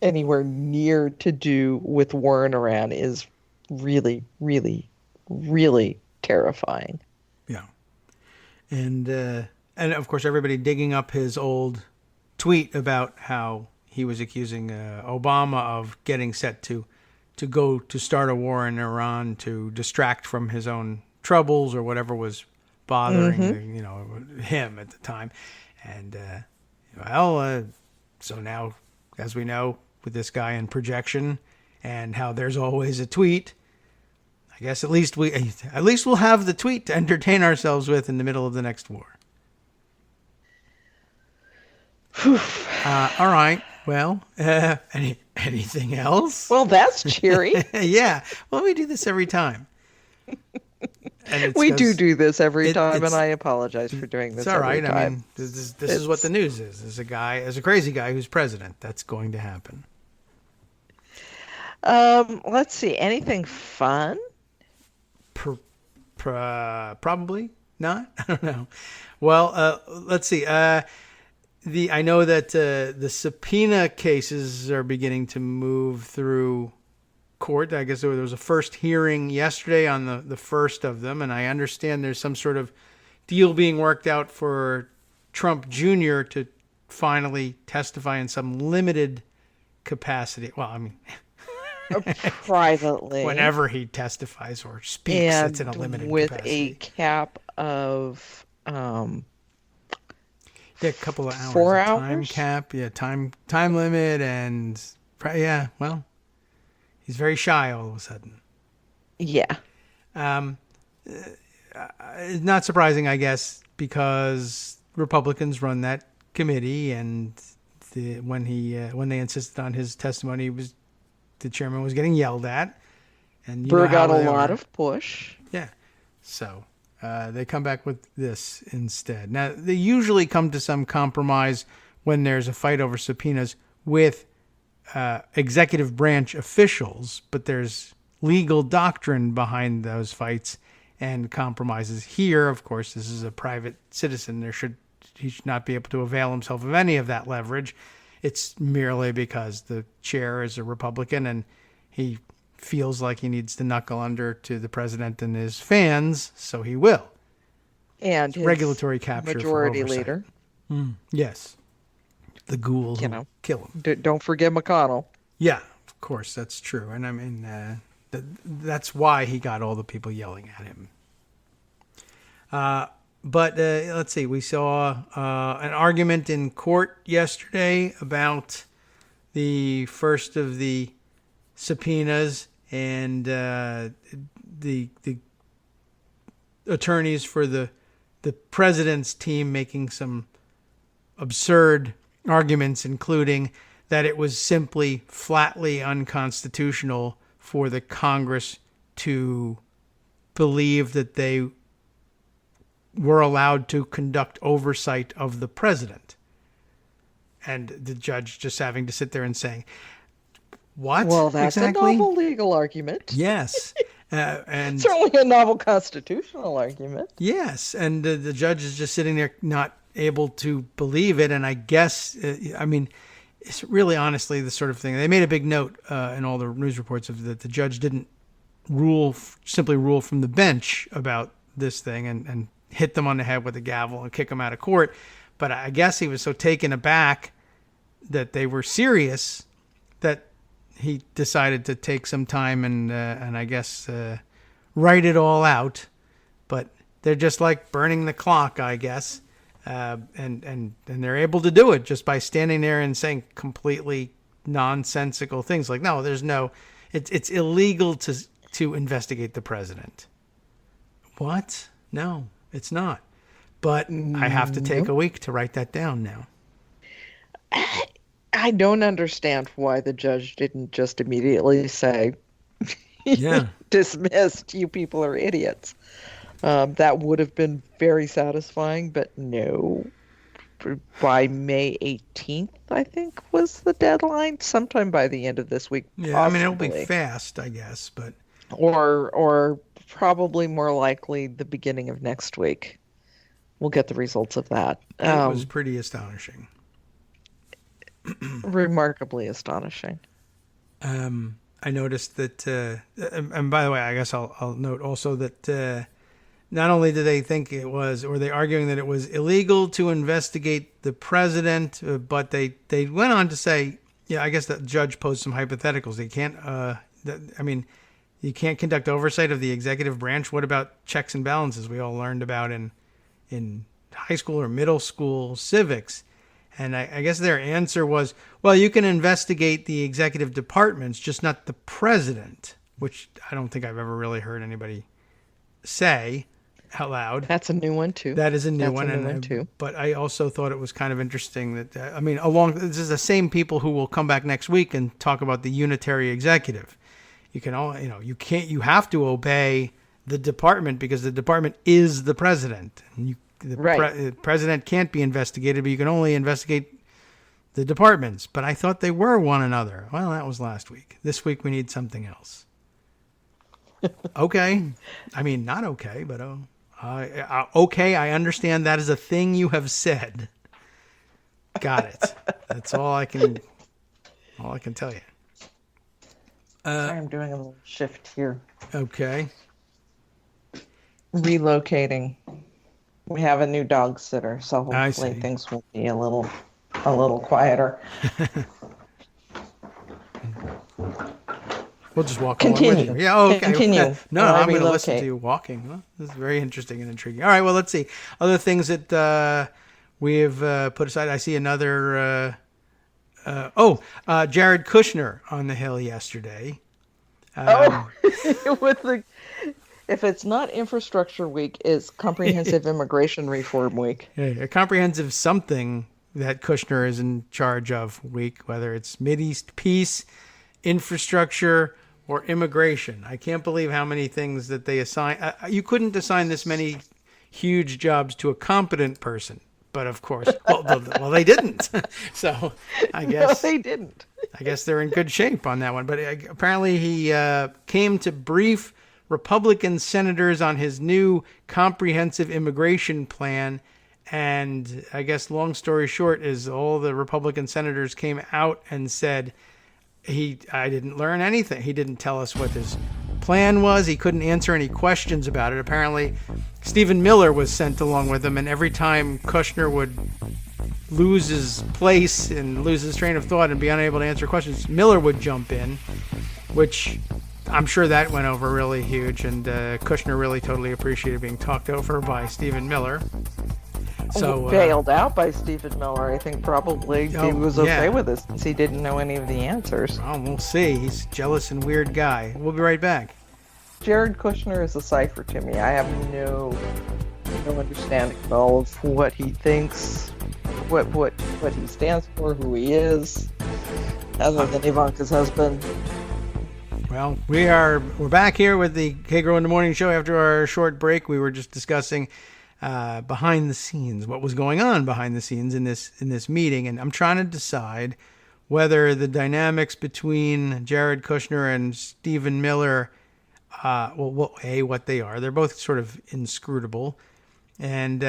anywhere near to do with war in Iran is really, really, really terrifying. Yeah. And of course, everybody digging up his old tweet about how he was accusing Obama of getting set to to go to start a war in Iran to distract from his own troubles or whatever was bothering him at the time. And so now, as we know, with this guy in projection and how there's always a tweet, I guess at least we'll have the tweet to entertain ourselves with in the middle of the next war. All right. Well, anything else? Well, that's cheery. Yeah. Well, we do this every time. And We do this every time, and I apologize for doing this. It's all right. Every time. I mean, this is what the news is. There's a crazy guy who's president. That's going to happen. Let's see. Anything fun? Probably not. I don't know. Well, let's see. I know that the subpoena cases are beginning to move through court. I guess there was a first hearing yesterday on the first of them, and I understand there's some sort of deal being worked out for Trump Jr. to finally testify in some limited capacity. Well, I mean, privately, whenever he testifies or speaks, it's in a limited with capacity. a cap of a couple of hours. 4 Time hours? cap, time limit, and well, he's very shy all of a sudden. Yeah. Not surprising, I guess, because Republicans run that committee, and when they insisted on his testimony, the chairman was getting yelled at, and Burr got a lot of push. Yeah, so they come back with this instead. Now, they usually come to some compromise when there's a fight over subpoenas with executive branch officials, but there's legal doctrine behind those fights and compromises. Here, of course, this is a private citizen. He should not be able to avail himself of any of that leverage. It's merely because the chair is a Republican and he feels like he needs to knuckle under to the president and his fans, so he will. And it's regulatory capture majority for leader. Yes. The ghouls kill him. Don't forget McConnell. Yeah, of course, that's true. And I mean, that's why he got all the people yelling at him. But let's see, we saw an argument in court yesterday about the first of the subpoenas, and the attorneys for the president's team making some absurd arguments, including that it was simply flatly unconstitutional for the Congress to believe that they were allowed to conduct oversight of the president. And the judge just having to sit there and saying, what? Well, that's exactly? a novel legal argument. Yes. And certainly a novel constitutional argument. Yes. And the judge is just sitting there not able to believe it. And I guess, it's really honestly the sort of thing. They made a big note in all the news reports of that the judge didn't simply rule from the bench about this thing and hit them on the head with a gavel and kick them out of court. But I guess he was so taken aback that they were serious that he decided to take some time and I guess write it all out. But they're just like burning the clock, I guess. And they're able to do it just by standing there and saying completely nonsensical things like, no, it's illegal to investigate the president. What? No, it's not. But I have to take a week to write that down now. I don't understand why the judge didn't just immediately say, dismissed, you people are idiots. That would have been very satisfying, but no. By May 18th, I think, was the deadline. Sometime by the end of this week, Yeah, possibly. it'll be fast, I guess, but... Or probably more likely the beginning of next week. We'll get the results of that. It was pretty astonishing. Remarkably astonishing. I noticed that, and by the way, I guess I'll note also that not only did they think it was, or they arguing that it was illegal to investigate the president, but they went on to say, I guess the judge posed some hypotheticals. I mean, you can't conduct oversight of the executive branch. What about checks and balances we all learned about in high school or middle school civics? And I guess their answer was, well, you can investigate the executive departments, just not the president, which I don't think I've ever really heard anybody say out loud. That's a new one too. That is a new That's one, a new one too. But I also thought it was kind of interesting that this is the same people who will come back next week and talk about the unitary executive. You can you have to obey the department because the department is the president. And the president can't be investigated, but you can only investigate the departments. But I thought they were one another. Well, that was last week. This week we need something else. Okay. I mean, not okay, but okay. I understand that is a thing you have said. Got it. That's all I can tell you. Sorry, I'm doing a little shift here. Okay. Relocating. We have a new dog sitter, so hopefully things will be a little quieter. We'll just walk Continue. along with you. Yeah, okay. Continue. No, I'm going to listen to you walking. Well, this is very interesting and intriguing. All right, well, let's see. Other things that we have put aside. I see another... Jared Kushner on the Hill yesterday. If it's not Infrastructure Week, it's Comprehensive Immigration Reform Week. Yeah, a comprehensive something that Kushner is in charge of week, whether it's Mideast peace, infrastructure, or immigration. I can't believe how many things that they assign. You couldn't assign this many huge jobs to a competent person. But of course, well, they didn't. So I guess no, they didn't. I guess they're in good shape on that one. But apparently he came to brief Republican senators on his new comprehensive immigration plan. And I guess long story short is all the Republican senators came out and said I didn't learn anything. He didn't tell us what his plan was. He couldn't answer any questions about it. Apparently, Stephen Miller was sent along with him, and every time Kushner would lose his place and lose his train of thought and be unable to answer questions, Miller would jump in, which I'm sure that went over really huge, and Kushner really totally appreciated being talked over by Stephen Miller. So bailed out by Stephen Miller. I think probably he was okay with this since he didn't know any of the answers. Well, we'll see. He's a jealous and weird guy. We'll be right back. Jared Kushner is a cipher to me. I have no understanding at all of what he thinks, what he stands for, who he is, other than Ivanka's husband. Well, we're back here with the Kagro in the Morning Show after our short break. We were just discussing behind the scenes, what was going on behind the scenes in this meeting, and I'm trying to decide whether the dynamics between Jared Kushner and Stephen Miller, what they are. They're both sort of inscrutable, and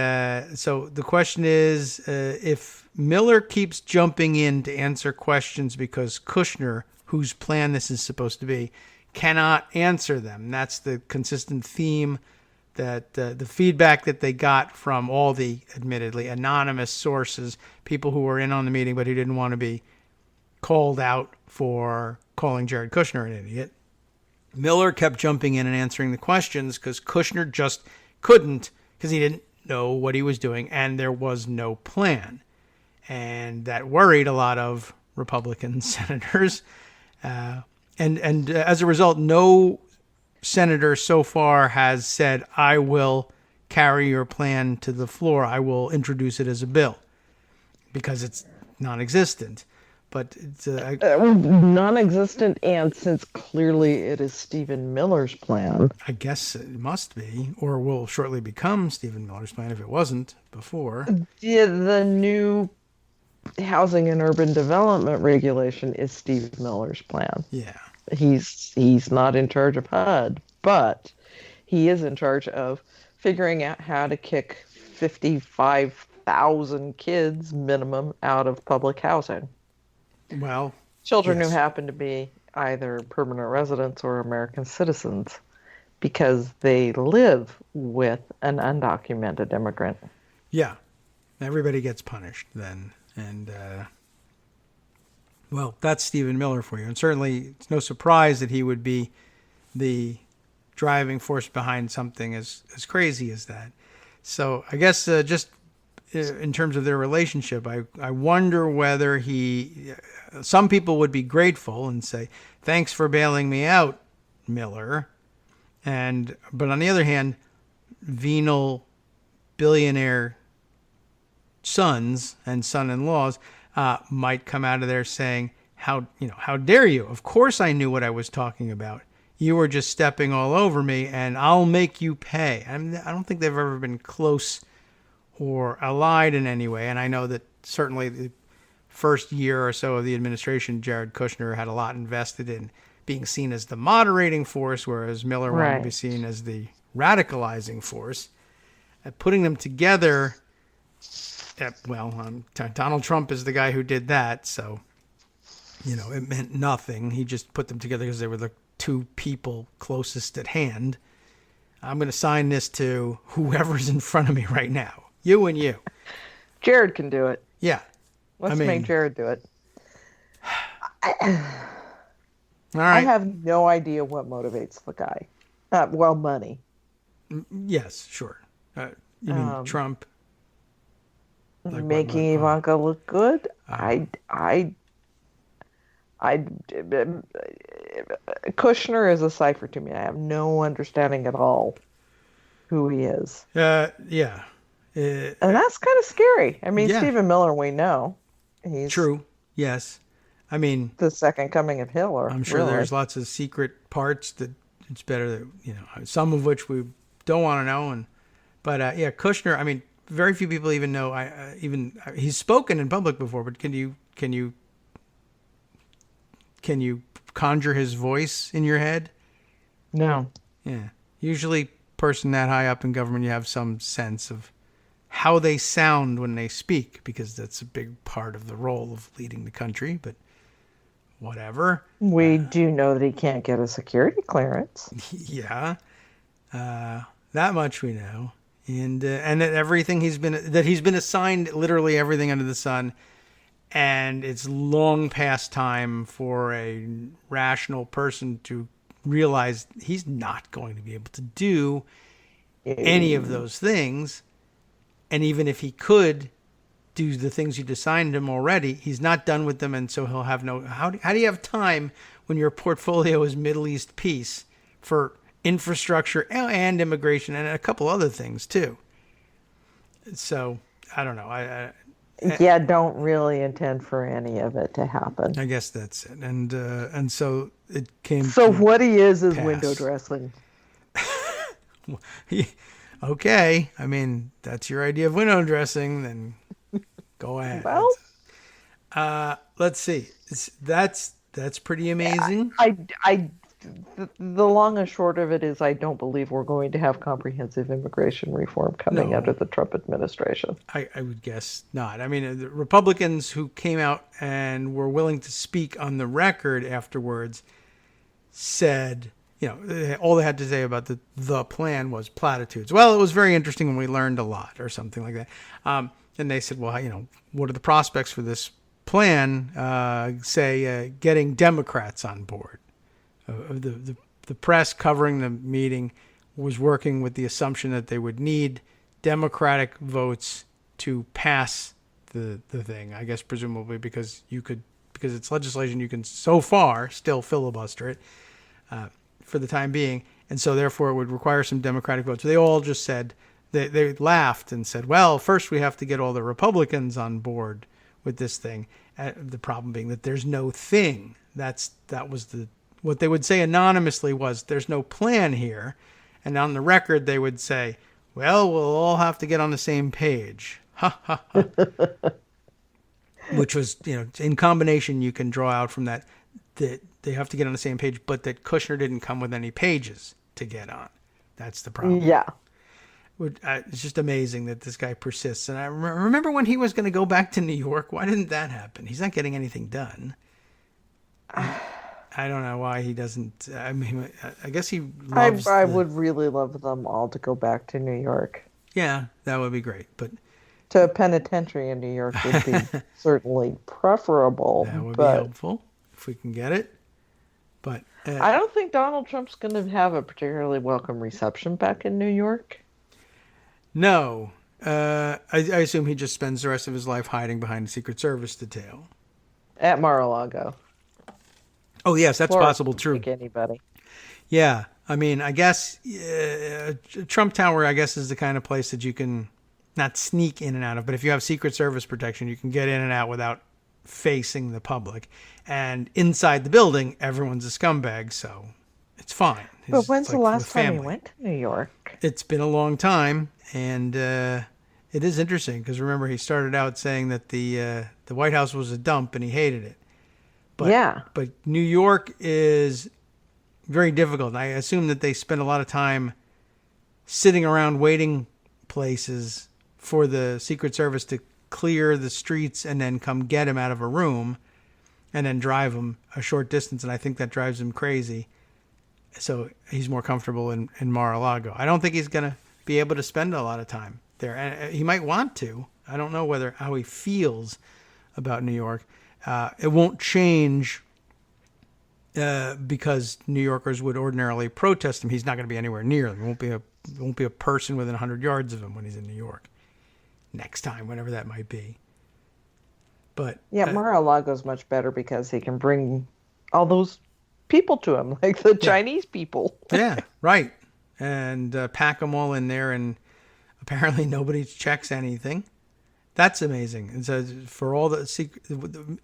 so the question is, if Miller keeps jumping in to answer questions because Kushner, whose plan this is supposed to be, cannot answer them. That's the consistent theme. That the feedback that they got from all the admittedly anonymous sources, people who were in on the meeting but who didn't want to be called out for calling Jared Kushner an idiot. Miller kept jumping in and answering the questions because Kushner just couldn't, because he didn't know what he was doing and there was no plan. And that worried a lot of Republican senators. And as a result, no senator so far has said, I will carry your plan to the floor. I will introduce it as a bill, because it's non-existent. But it's non-existent, and since clearly it is Stephen Miller's plan. I guess it must be, or will shortly become Stephen Miller's plan if it wasn't before. Yeah, the new housing and urban development regulation is Steve Miller's plan. Yeah. He's not in charge of HUD, but he is in charge of figuring out how to kick 55,000 kids minimum out of public housing. Well, children yes. who happen to be either permanent residents or American citizens because they live with an undocumented immigrant. Yeah. Everybody gets punished then. And Well, that's Stephen Miller for you. And certainly it's no surprise that he would be the driving force behind something as crazy as that. So I guess just in terms of their relationship, I wonder whether some people would be grateful and say, thanks for bailing me out, Miller. But on the other hand, venal billionaire sons and son-in-laws might come out of there saying, how dare you? Of course I knew what I was talking about. You were just stepping all over me, and I'll make you pay. I don't think they've ever been close or allied in any way. And I know that certainly the first year or so of the administration, Jared Kushner had a lot invested in being seen as the moderating force, whereas Miller wanted to be seen as the radicalizing force. Putting them together, Donald Trump is the guy who did that, so it meant nothing. He just put them together because they were the two people closest at hand. I'm going to sign this to whoever's in front of me right now. You and you. Jared can do it. Yeah. Let's make Jared do it. All right. I have no idea what motivates the guy. Money. Yes, sure. You mean Trump? Like making Ivanka look good? Kushner is a cipher to me. I have no understanding at all who he is. Yeah. And that's kind of scary. I mean, yeah. Stephen Miller, we know. He's true. Yes. I mean, the second coming of Hitler. I'm sure there's lots of secret parts that it's better that, some of which we don't want to know. But Kushner, I mean, very few people even know, he's spoken in public before, but can you conjure his voice in your head? No. Yeah. Usually person that high up in government, you have some sense of how they sound when they speak, because that's a big part of the role of leading the country, but whatever. We do know that he can't get a security clearance. Yeah. That much we know. And that everything he's been assigned literally everything under the sun, and it's long past time for a rational person to realize he's not going to be able to do any of those things. And even if he could do the things you'd assigned him already, he's not done with them, and so he'll have no... How do you have time when your portfolio is Middle East peace for infrastructure and immigration and a couple other things too? So, I don't know. Don't really intend for any of it to happen. I guess that's it. And so it came... So what he is pass. window dressing. Okay, I mean, that's your idea of window dressing, then go ahead. Well, let's see. That's pretty amazing. The long and short of it is I don't believe we're going to have comprehensive immigration reform coming out of the Trump administration. I would guess not. I mean, the Republicans who came out and were willing to speak on the record afterwards said... all they had to say about the plan was platitudes. Well, it was very interesting and we learned a lot, or something like that. And they said, well, what are the prospects for this plan? Getting Democrats on board. The press covering the meeting was working with the assumption that they would need Democratic votes to pass the thing. I guess presumably because it's legislation, you can so far still filibuster it. For the time being, and so therefore it would require some Democratic votes. They all just said, they laughed and said, well, first we have to get all the Republicans on board with this thing. The problem being that there's no thing. What they would say anonymously was, there's no plan here. And on the record they would say, well, we'll all have to get on the same page. Ha ha ha. Which was, in combination you can draw out from that they have to get on the same page, but that Kushner didn't come with any pages to get on. That's the problem. Yeah. It's just amazing that this guy persists. And I remember when he was going to go back to New York. Why didn't that happen? He's not getting anything done. I don't know why he doesn't. I mean, I guess he loves... I would really love them all to go back to New York. Yeah, that would be great. But to a penitentiary in New York would be certainly preferable. That would be but helpful if we can get it. But I don't think Donald Trump's going to have a particularly welcome reception back in New York. no, I assume he just spends the rest of his life hiding behind a Secret Service detail. At Mar-a-Lago. Oh, yes, that's Florida possible, can true. take anybody. Yeah, I mean, I guess Trump Tower, I guess, is the kind of place that you can not sneak in and out of, but if you have Secret Service protection, you can get in and out without facing the public. And inside the building, everyone's a scumbag, so it's fine. But when's it's the like last time you family. went to New York? It's been a long time, and it is interesting because remember he started out saying that the White House was a dump and he hated it. But, Yeah. But New York is very difficult. I assume that they spend a lot of time sitting around waiting places for the Secret Service to clear the streets and then come get him out of a room and then drive him a short distance. And I think that drives him crazy. So he's more comfortable in Mar-a-Lago. I don't think he's going to be able to spend a lot of time there. And he might want to. I don't know how he feels about New York. It won't change because New Yorkers would ordinarily protest him. He's not going to be anywhere near them. There won't be a person within 100 yards of him when he's in New York. Next time, whenever that might be. But Yeah, Mar-a-Lago's much better because he can bring all those people to him, like the Chinese people. Yeah, right. And pack them all in there, and apparently nobody checks anything. That's amazing. And so for all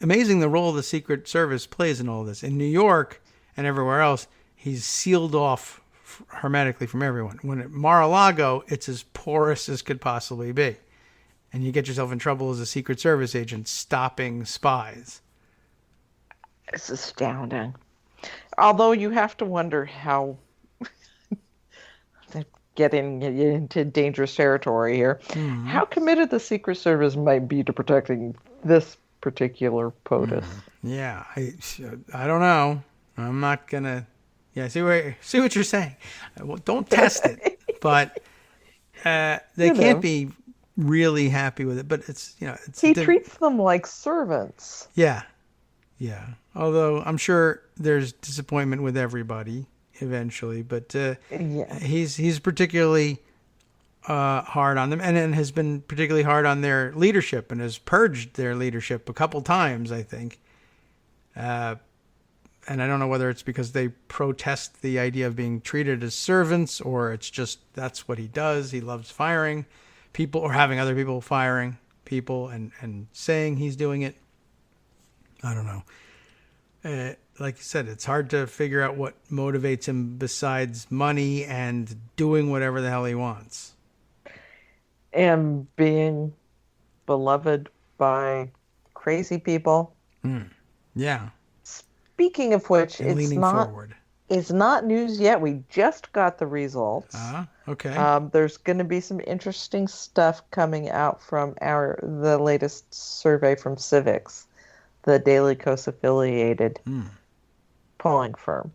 amazing the role the Secret Service plays in all this. In New York and everywhere else, he's sealed off hermetically from everyone. When at Mar-a-Lago, it's as porous as could possibly be. And you get yourself in trouble as a Secret Service agent stopping spies. It's astounding. Although you have to wonder how getting into dangerous territory here, how committed the Secret Service might be to protecting this particular POTUS. Yeah, I don't know. I'm not gonna. Yeah, see what you're saying. Well, don't test it, but they can't be really happy with it. But it's he treats them like servants. Yeah. Although I'm sure there's disappointment with everybody eventually, but he's particularly hard on them, and has been particularly hard on their leadership, and has purged their leadership a couple times, I think. And I don't know whether it's because they protest the idea of being treated as servants, or it's just that's what he does. He loves firing people or having other people firing people and saying he's doing it. I don't know. Like you said, it's hard to figure out what motivates him besides money and doing whatever the hell he wants. And being beloved by crazy people. Yeah. Speaking of which, And leaning forward. It's not news yet. We just got the results. Okay. There's going to be some interesting stuff coming out from the latest survey from Civics, the Daily Kos affiliated polling firm.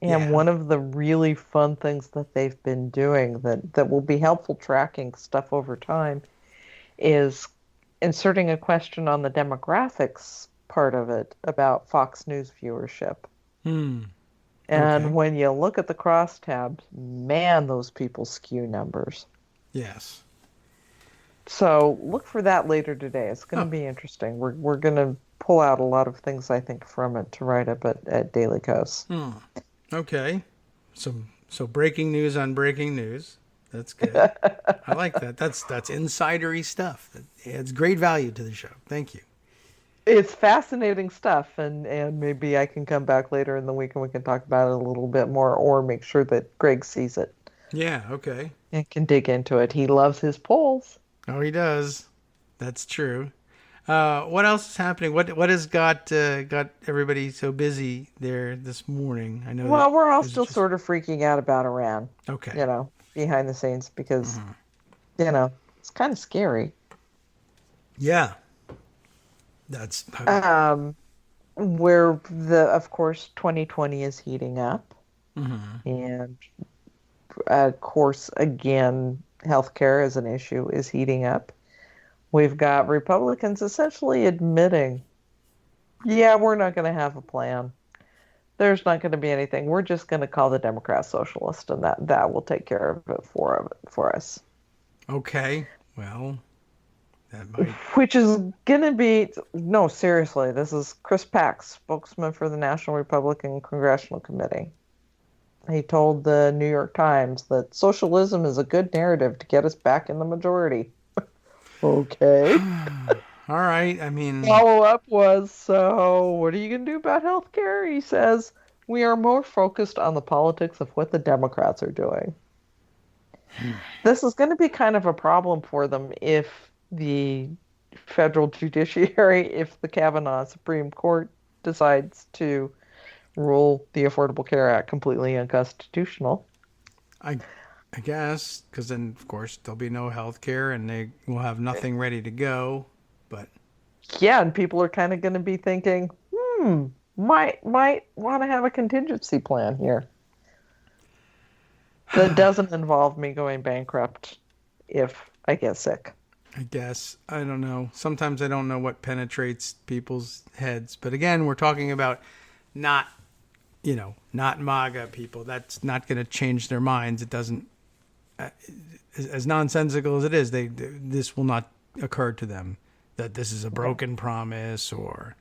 And one of the really fun things that they've been doing that will be helpful tracking stuff over time is inserting a question on the demographics part of it about Fox News viewership. And when you look at the crosstabs, man, those people skew numbers. Yes. So look for that later today. It's going to be interesting. We're going to pull out a lot of things, I think, from it to write up at Daily Kos. Okay. So breaking news on breaking news. That's good. I like that. That's insidery stuff. That adds great value to the show. Thank you. It's fascinating stuff, and maybe I can come back later in the week and we can talk about it a little bit more, or make sure that Greg sees it. Yeah, okay. And can dig into it. He loves his polls. Oh, he does. That's true. What else is happening? What has got everybody so busy there this morning? I know. Well, we're all still sort of freaking out about Iran. Okay. Behind the scenes because, it's kind of scary. Yeah. That's where of course 2020 is heating up, and of course again healthcare as an issue is heating up. We've got Republicans essentially admitting, yeah, we're not going to have a plan. There's not going to be anything. We're just going to call the Democrats socialist, and that will take care of it for us. Okay. Well, that might. Which is going to be, no, seriously, this is Chris Pax, spokesman for the National Republican Congressional Committee. He told the New York Times that socialism is a good narrative to get us back in the majority. Okay. All right. I mean, Follow-up was, so what are you going to do about health care? He says, we are more focused on the politics of what the Democrats are doing. This is going to be kind of a problem for them if the federal judiciary, if the Kavanaugh Supreme Court decides to rule the Affordable Care Act completely unconstitutional. I guess, because then, of course, there'll be no health care and they will have nothing ready to go. But yeah, and people are kind of going to be thinking, might want to have a contingency plan here that doesn't involve me going bankrupt if I get sick. I guess. I don't know. Sometimes I don't know what penetrates people's heads. But again, we're talking about not MAGA people. That's not going to change their minds. It doesn't, as nonsensical as it is, this will not occur to them that this is a broken promise or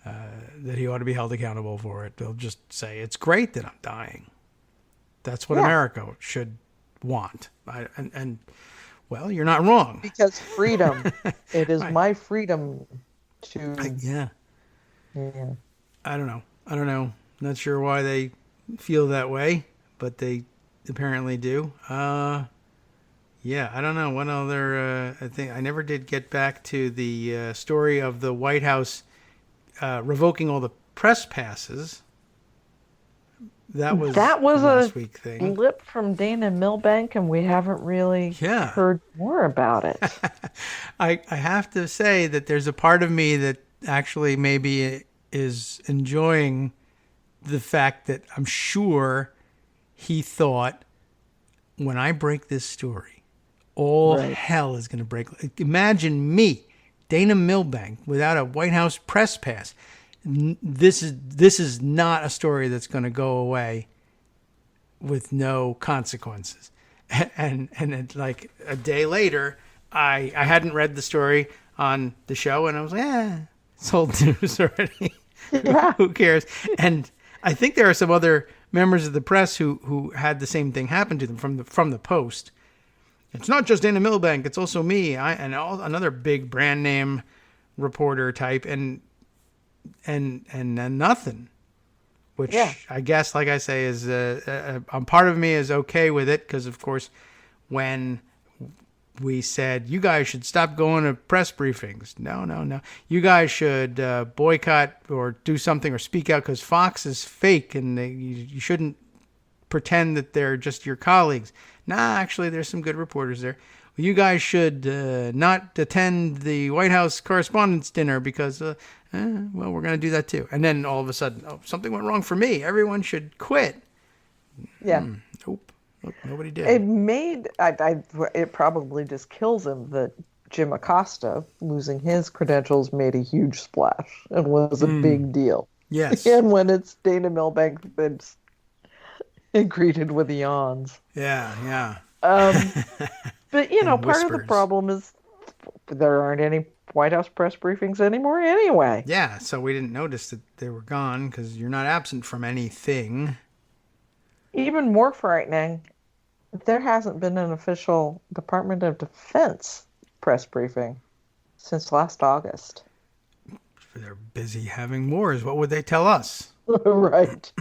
that he ought to be held accountable for it. They'll just say, it's great that I'm dying. That's what America should want. Well, you're not wrong. Because freedom. It is Right. my freedom to... Yeah. Yeah. I don't know. Not sure why they feel that way, but they apparently do. Yeah, I don't know. One other thing, I never did get back to the story of the White House revoking all the press passes. That was a last week thing. blip from Dana Milbank, and we haven't really heard more about it. I have to say that there's a part of me that actually maybe is enjoying the fact that I'm sure he thought, when I break this story, all hell is going to break. Imagine me, Dana Milbank, without a White House press pass. This is not a story that's going to go away with no consequences. And it, like a day later, I hadn't read the story on the show, and I was like, it's old news already. Yeah. Who cares? And I think there are some other members of the press who had the same thing happen to them from the Post. It's not just Dana Milbank; it's also me, another big brand name reporter type, and nothing. Which I guess, like I say, is part of me is okay with it because, of course, when we said you guys should stop going to press briefings, no, you guys should boycott or do something or speak out because Fox is fake and you shouldn't pretend that they're just your colleagues. Nah, actually, there's some good reporters there. You guys should not attend the White House Correspondents' Dinner because, well, we're going to do that too. And then all of a sudden, something went wrong for me. Everyone should quit. Yeah. Nope, nobody did. It probably just kills him that Jim Acosta, losing his credentials, made a huge splash and was a big deal. Yes. And when it's Dana Milbank, it's greeted with yawns. Yeah. But, part of the problem is there aren't any White House press briefings anymore anyway. Yeah, so we didn't notice that they were gone because you're not absent from anything. Even more frightening, there hasn't been an official Department of Defense press briefing since last August. They're busy having wars. What would they tell us? Right.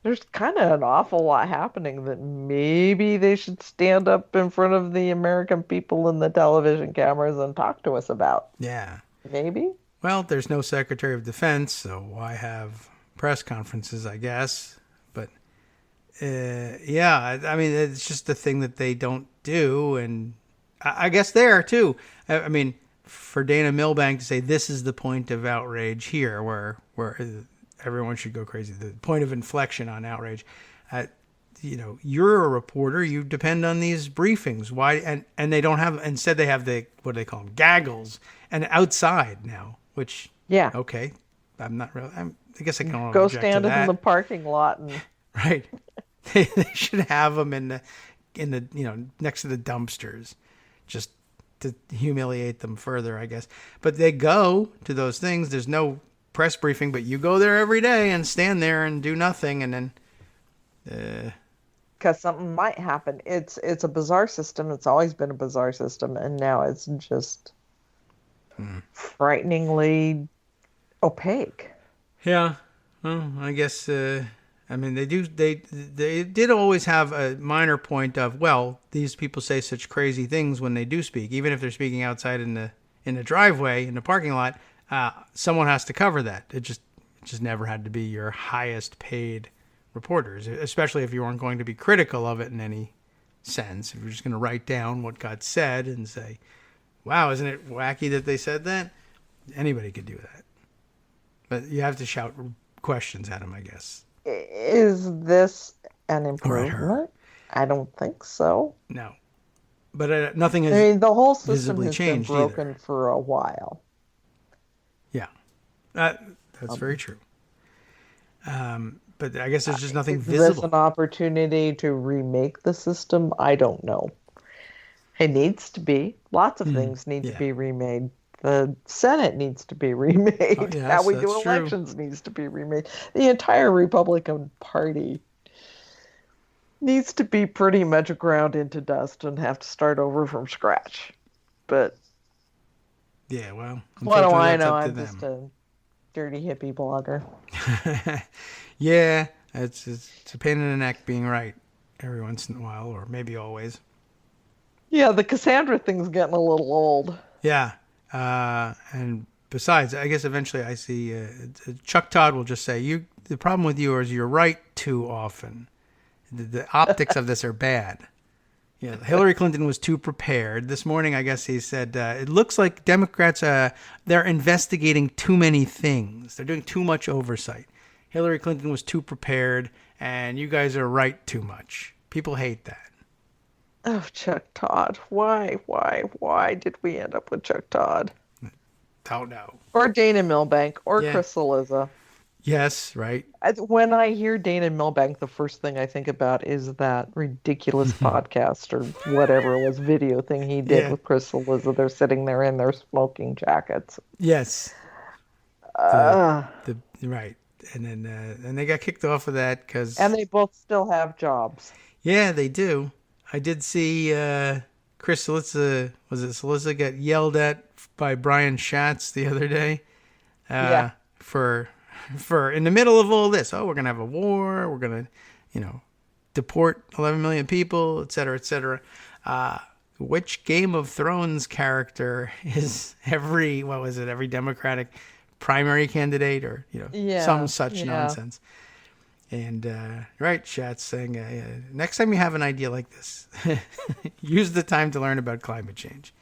There's kind of an awful lot happening that maybe they should stand up in front of the American people and the television cameras and talk to us about. Yeah. Maybe? Well, there's no Secretary of Defense, so why have press conferences, I guess. But, I mean, it's just the thing that they don't do. And I guess there, too. I mean, for Dana Milbank to say this is the point of outrage here where everyone should go crazy. The point of inflection on outrage. you're a reporter. You depend on these briefings. Why? And they don't have. Instead, they have what do they call them? Gaggles. And outside now, which Yeah. okay, I'm not really. I guess I can only Go object stand to in that. the parking lot and Right. They should have them in the next to the dumpsters, just to humiliate them further, I guess. But they go to those things. There's no press briefing, but you go there every day and stand there and do nothing, and then because something might happen. It's a bizarre system. It's always been a bizarre system, and now it's just frighteningly opaque. yeah. Well, I guess. I mean, they did always have a minor point of, well, these people say such crazy things when they do speak, even if they're speaking outside in the driveway in the parking lot. Someone has to cover that. It just never had to be your highest paid reporters, especially if you weren't going to be critical of it in any sense. If you're just going to write down what got said and say, wow, isn't it wacky that they said that? Anybody could do that. But you have to shout questions at them, I guess. Is this an Or at her. improvement? I don't think so. No. But nothing has I mean, the whole system visibly has been changed broken either. for a while. Yeah. That's very true. But I guess there's just nothing Is this visible. an opportunity to remake the system? I don't know. It needs to be. Lots of things need to yeah. be remade. The Senate needs to be remade. Oh, yes, How we do that's true. elections needs to be remade. The entire Republican Party needs to be pretty much ground into dust and have to start over from scratch. But Yeah, well, what do unfortunately, I that's know? up to I'm just them. a dirty hippie blogger. Yeah, it's a pain in the neck being right every once in a while, or maybe always. Yeah, the Cassandra thing's getting a little old. Yeah, and besides, I guess eventually I see Chuck Todd will just say, the problem with you is you're right too often. The optics of this are bad. Yeah, Hillary Clinton was too prepared. This morning, I guess he said, it looks like Democrats, they're investigating too many things. They're doing too much oversight. Hillary Clinton was too prepared, and you guys are right too much. People hate that. Oh, Chuck Todd. Why did we end up with Chuck Todd? Don't know. Or Dana Milbank, or Yeah. Chris Cillizza. Yes, right. When I hear Dana Milbank, the first thing I think about is that ridiculous podcast or whatever it was, video thing he did Yeah. with Chris Cillizza. They're sitting there in their smoking jackets. Yes. Right. And then and they got kicked off of that because... And they both still have jobs. Yeah, they do. I did see Chris Cillizza, Cillizza get yelled at by Brian Schatz the other day Yeah. for in the middle of all this. Oh, we're going to have a war. We're going to, deport 11 million people, et cetera, et cetera. Which Game of Thrones character is every Democratic primary candidate or, Yeah, some such yeah. nonsense. And, right, Schatz saying, next time you have an idea like this, use the time to learn about climate change.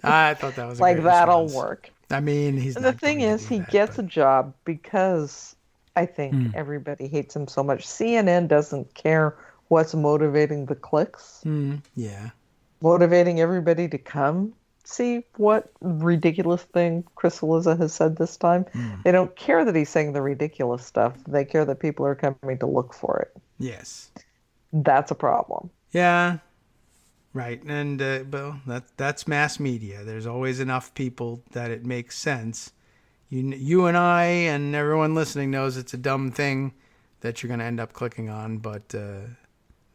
I thought that was a Like, great that'll response. work. I mean, he's And the not thing going to is, do he that, gets but- a job because I think everybody hates him so much. CNN doesn't care what's motivating the clicks, Yeah. motivating everybody to come see what ridiculous thing Chris Cillizza has said this time. They don't care that he's saying the ridiculous stuff. They care that people are coming to look for it. Yes. That's a problem. Yeah. Right. And, well, that's mass media. There's always enough people that it makes sense. You and I and everyone listening knows it's a dumb thing that you're going to end up clicking on, but the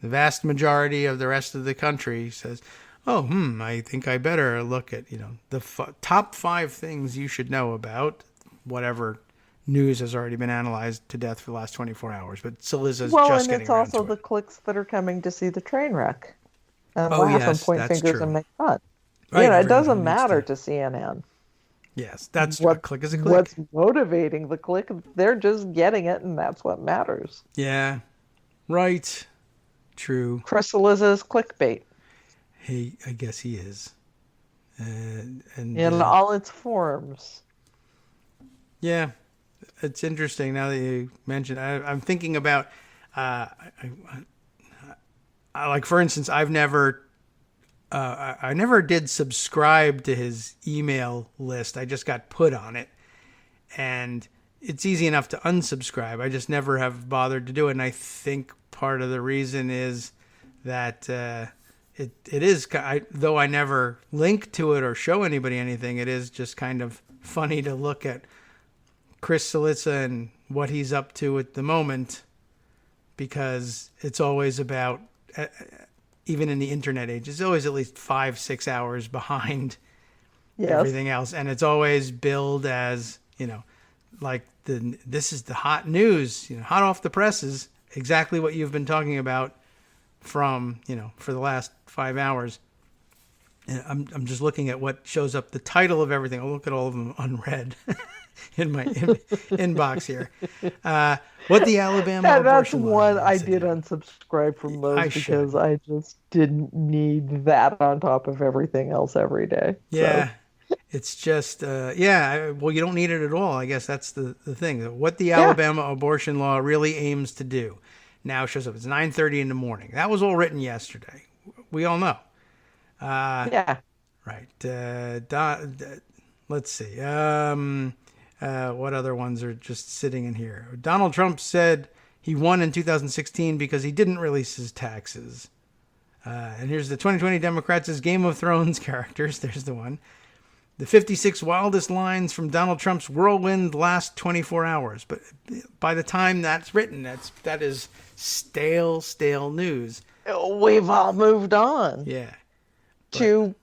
vast majority of the rest of the country says, oh, I think I better look at, the top 5 things you should know about whatever news has already been analyzed to death for the last 24 hours. But Cillizza's Well, just and getting it's around also to the it. clicks that are coming to see the train wreck and Oh, laugh yes, and point that's fingers true. and make fun. Right, It everyone doesn't needs matter to- to CNN. Yes, that's a click is a click. What's motivating the click? They're just getting it, and that's what matters. Yeah, right. True. Chris Cillizza's clickbait I guess he is. And in all its forms. yeah, it's interesting now that you mentioned. I'm thinking about Like, for instance, I never did subscribe to his email list. I just got put on it, and it's easy enough to unsubscribe. I just never have bothered to do it. And I think part of the reason is that it is, though I never link to it or show anybody anything, it is just kind of funny to look at Chris Cillizza and what he's up to at the moment, because it's always about, even in the internet age, it's always at least 5-6 hours behind everything else. And it's always billed as, like this is the hot news, hot off the presses, exactly what you've been talking about from, for the last 5 hours. And I'm just looking at what shows up, the title of everything. I'll look at all of them unread in my inbox here. What the Alabama that's abortion one law I is. did unsubscribe from those because should. I just didn't need that on top of everything else every day. Yeah. So. It's just, well, you don't need it at all. I guess that's the thing. What the Alabama abortion law really aims to do now shows up. It's 9:30 in the morning. That was all written yesterday. We all know. Yeah. Right. Let's see. What other ones are just sitting in here? Donald Trump said he won in 2016 because he didn't release his taxes. And here's the 2020 Democrats' Game of Thrones characters. There's the one. The 56 wildest lines from Donald Trump's whirlwind last 24 hours. But by the time that's written, that is stale news. We've all moved on. Yeah. To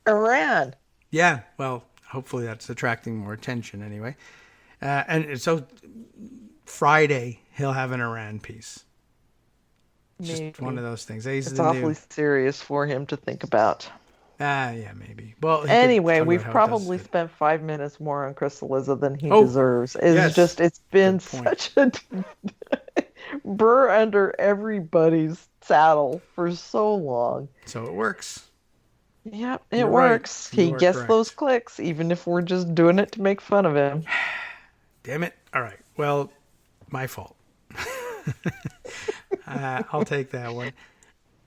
Iran. Yeah. Well, hopefully that's attracting more attention anyway. And so Friday he'll have an Iran piece. Just one of those things. It's awfully serious for him to think about. Yeah, maybe. Well, anyway, we've probably spent 5 minutes more on Chris Cillizza than he deserves. It's been such a burr under everybody's saddle for so long. So it works. Yeah, it works. He gets those clicks, even if we're just doing it to make fun of him. Damn it. All right. Well, my fault. I'll take that one.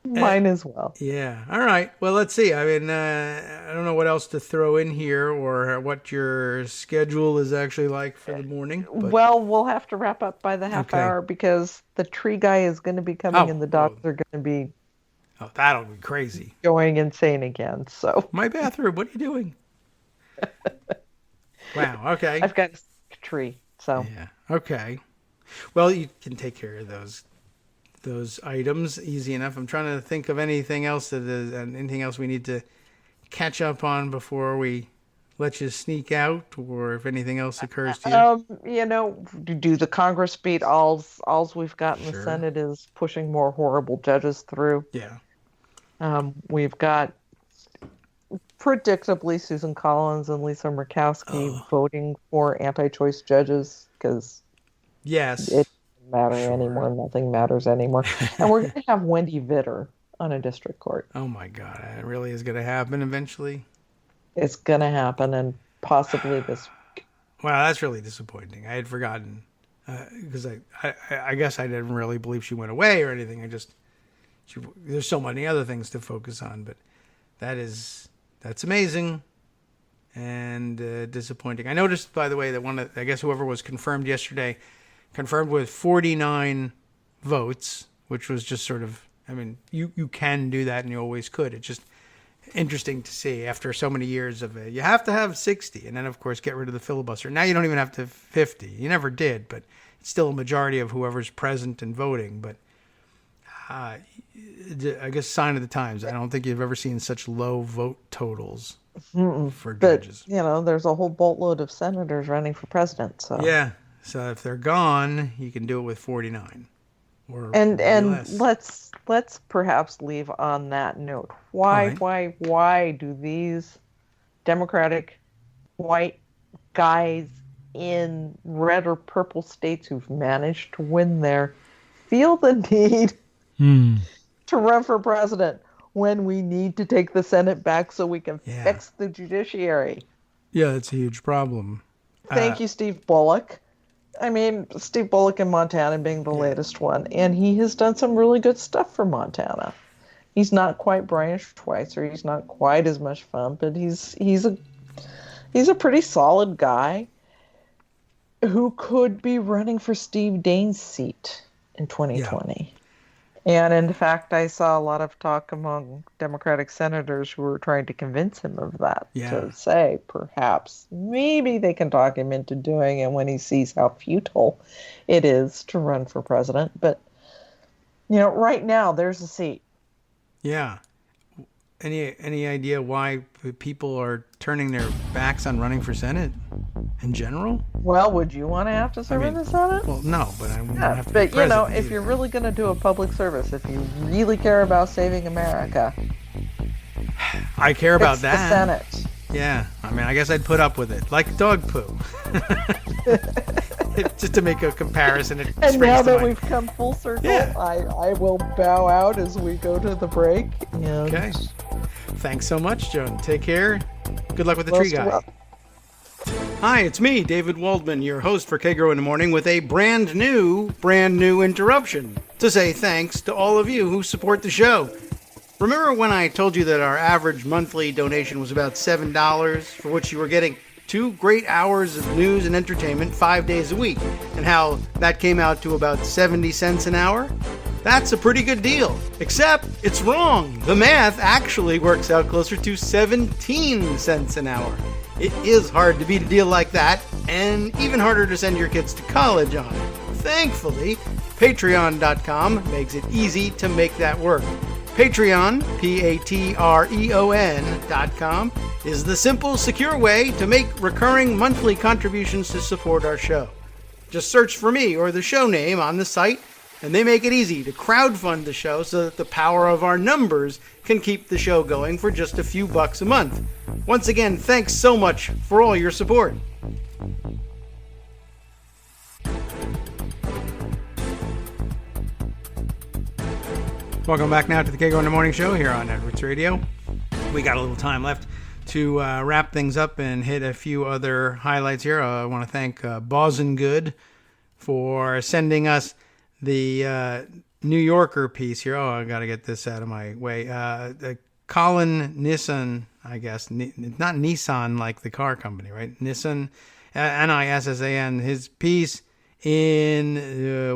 Mine as well. Yeah. All right. Well, let's see. I mean, I don't know what else to throw in here or what your schedule is actually like for the morning. But... Well, we'll have to wrap up by the half hour because the tree guy is going to be coming and the dogs are going to be... Oh, that'll be crazy. Going insane again. So my bathroom. What are you doing? Wow. Okay. I've got a tree. So yeah. Okay. Well, you can take care of those items easy enough. I'm trying to think of anything else anything else we need to catch up on before we let you sneak out, or if anything else occurs to you. Do the Congress beat all's we've got in the Senate is pushing more horrible judges through. Yeah. We've got predictably Susan Collins and Lisa Murkowski voting for anti-choice judges because yes, it doesn't matter anymore. Nothing matters anymore. And we're going to have Wendy Vitter on a district court. Oh my God, it really is going to happen eventually. It's going to happen, and possibly this week. Wow, that's really disappointing. I had forgotten because I guess I didn't really believe she went away or anything. There's so many other things to focus on, but that's amazing and disappointing. I noticed, by the way, that I guess whoever was confirmed yesterday, confirmed with 49 votes, which was just sort of, I mean, you can do that and you always could. It's just interesting to see after so many years of you have to have 60 and then of course get rid of the filibuster. Now you don't even have to have 50. You never did, but it's still a majority of whoever's present and voting. But I guess sign of the times. I don't think you've ever seen such low vote totals for judges. But, there's a whole boatload of senators running for president. So yeah. So if they're gone, you can do it with 49. And less. let's perhaps leave on that note. Why do these Democratic white guys in red or purple states who've managed to win there feel the need to run for president when we need to take the Senate back so we can fix the judiciary? Yeah, it's a huge problem. Thank you, Steve Bullock. I mean, Steve Bullock in Montana being the latest one, and he has done some really good stuff for Montana. He's not quite Brian Schweitzer. He's not quite as much fun, but he's a pretty solid guy who could be running for Steve Daines' seat in 2020. And in fact, I saw a lot of talk among Democratic senators who were trying to convince him of that, to say perhaps maybe they can talk him into doing it when he sees how futile it is to run for president. But, right now there's a seat. Yeah. Any idea why people are turning their backs on running for Senate in general? Well, would you want to have to serve in the Senate? Well, no, but I wouldn't have to be But, president if either. you're really going to do a public service, if you really care about saving America, I care about it's that. the Senate. Yeah, I mean, I guess I'd put up with it, like dog poo. Just to make a comparison. And now that we've come full circle, I will bow out as we go to the break. And Okay. Thanks so much, Joan. Take care. Good luck with the tree guy. Hi, it's me, David Waldman, your host for Kagro in the Morning, with a brand new interruption to say thanks to all of you who support the show. Remember when I told you that our average monthly donation was about $7, for which you were getting 2 great hours of news and entertainment 5 days a week, and how that came out to about 70 cents an hour? That's a pretty good deal, except it's wrong. The math actually works out closer to 17 cents an hour. It is hard to beat a deal like that, and even harder to send your kids to college on. Thankfully, Patreon.com makes it easy to make that work. Patreon, Patreon.com, is the simple, secure way to make recurring monthly contributions to support our show. Just search for me or the show name on the site, and they make it easy to crowdfund the show so that the power of our numbers can keep the show going for just a few bucks a month. Once again, thanks so much for all your support. Welcome back now to the Kagro in the Morning Show here on Networks Radio. We got a little time left to wrap things up and hit a few other highlights here. I want to thank Bosengood for sending us the New Yorker piece here. Oh, I got to get this out of my way. Colin Nissan, I guess. Not Nissan like the car company, right? Nissan, Nissan, his piece in,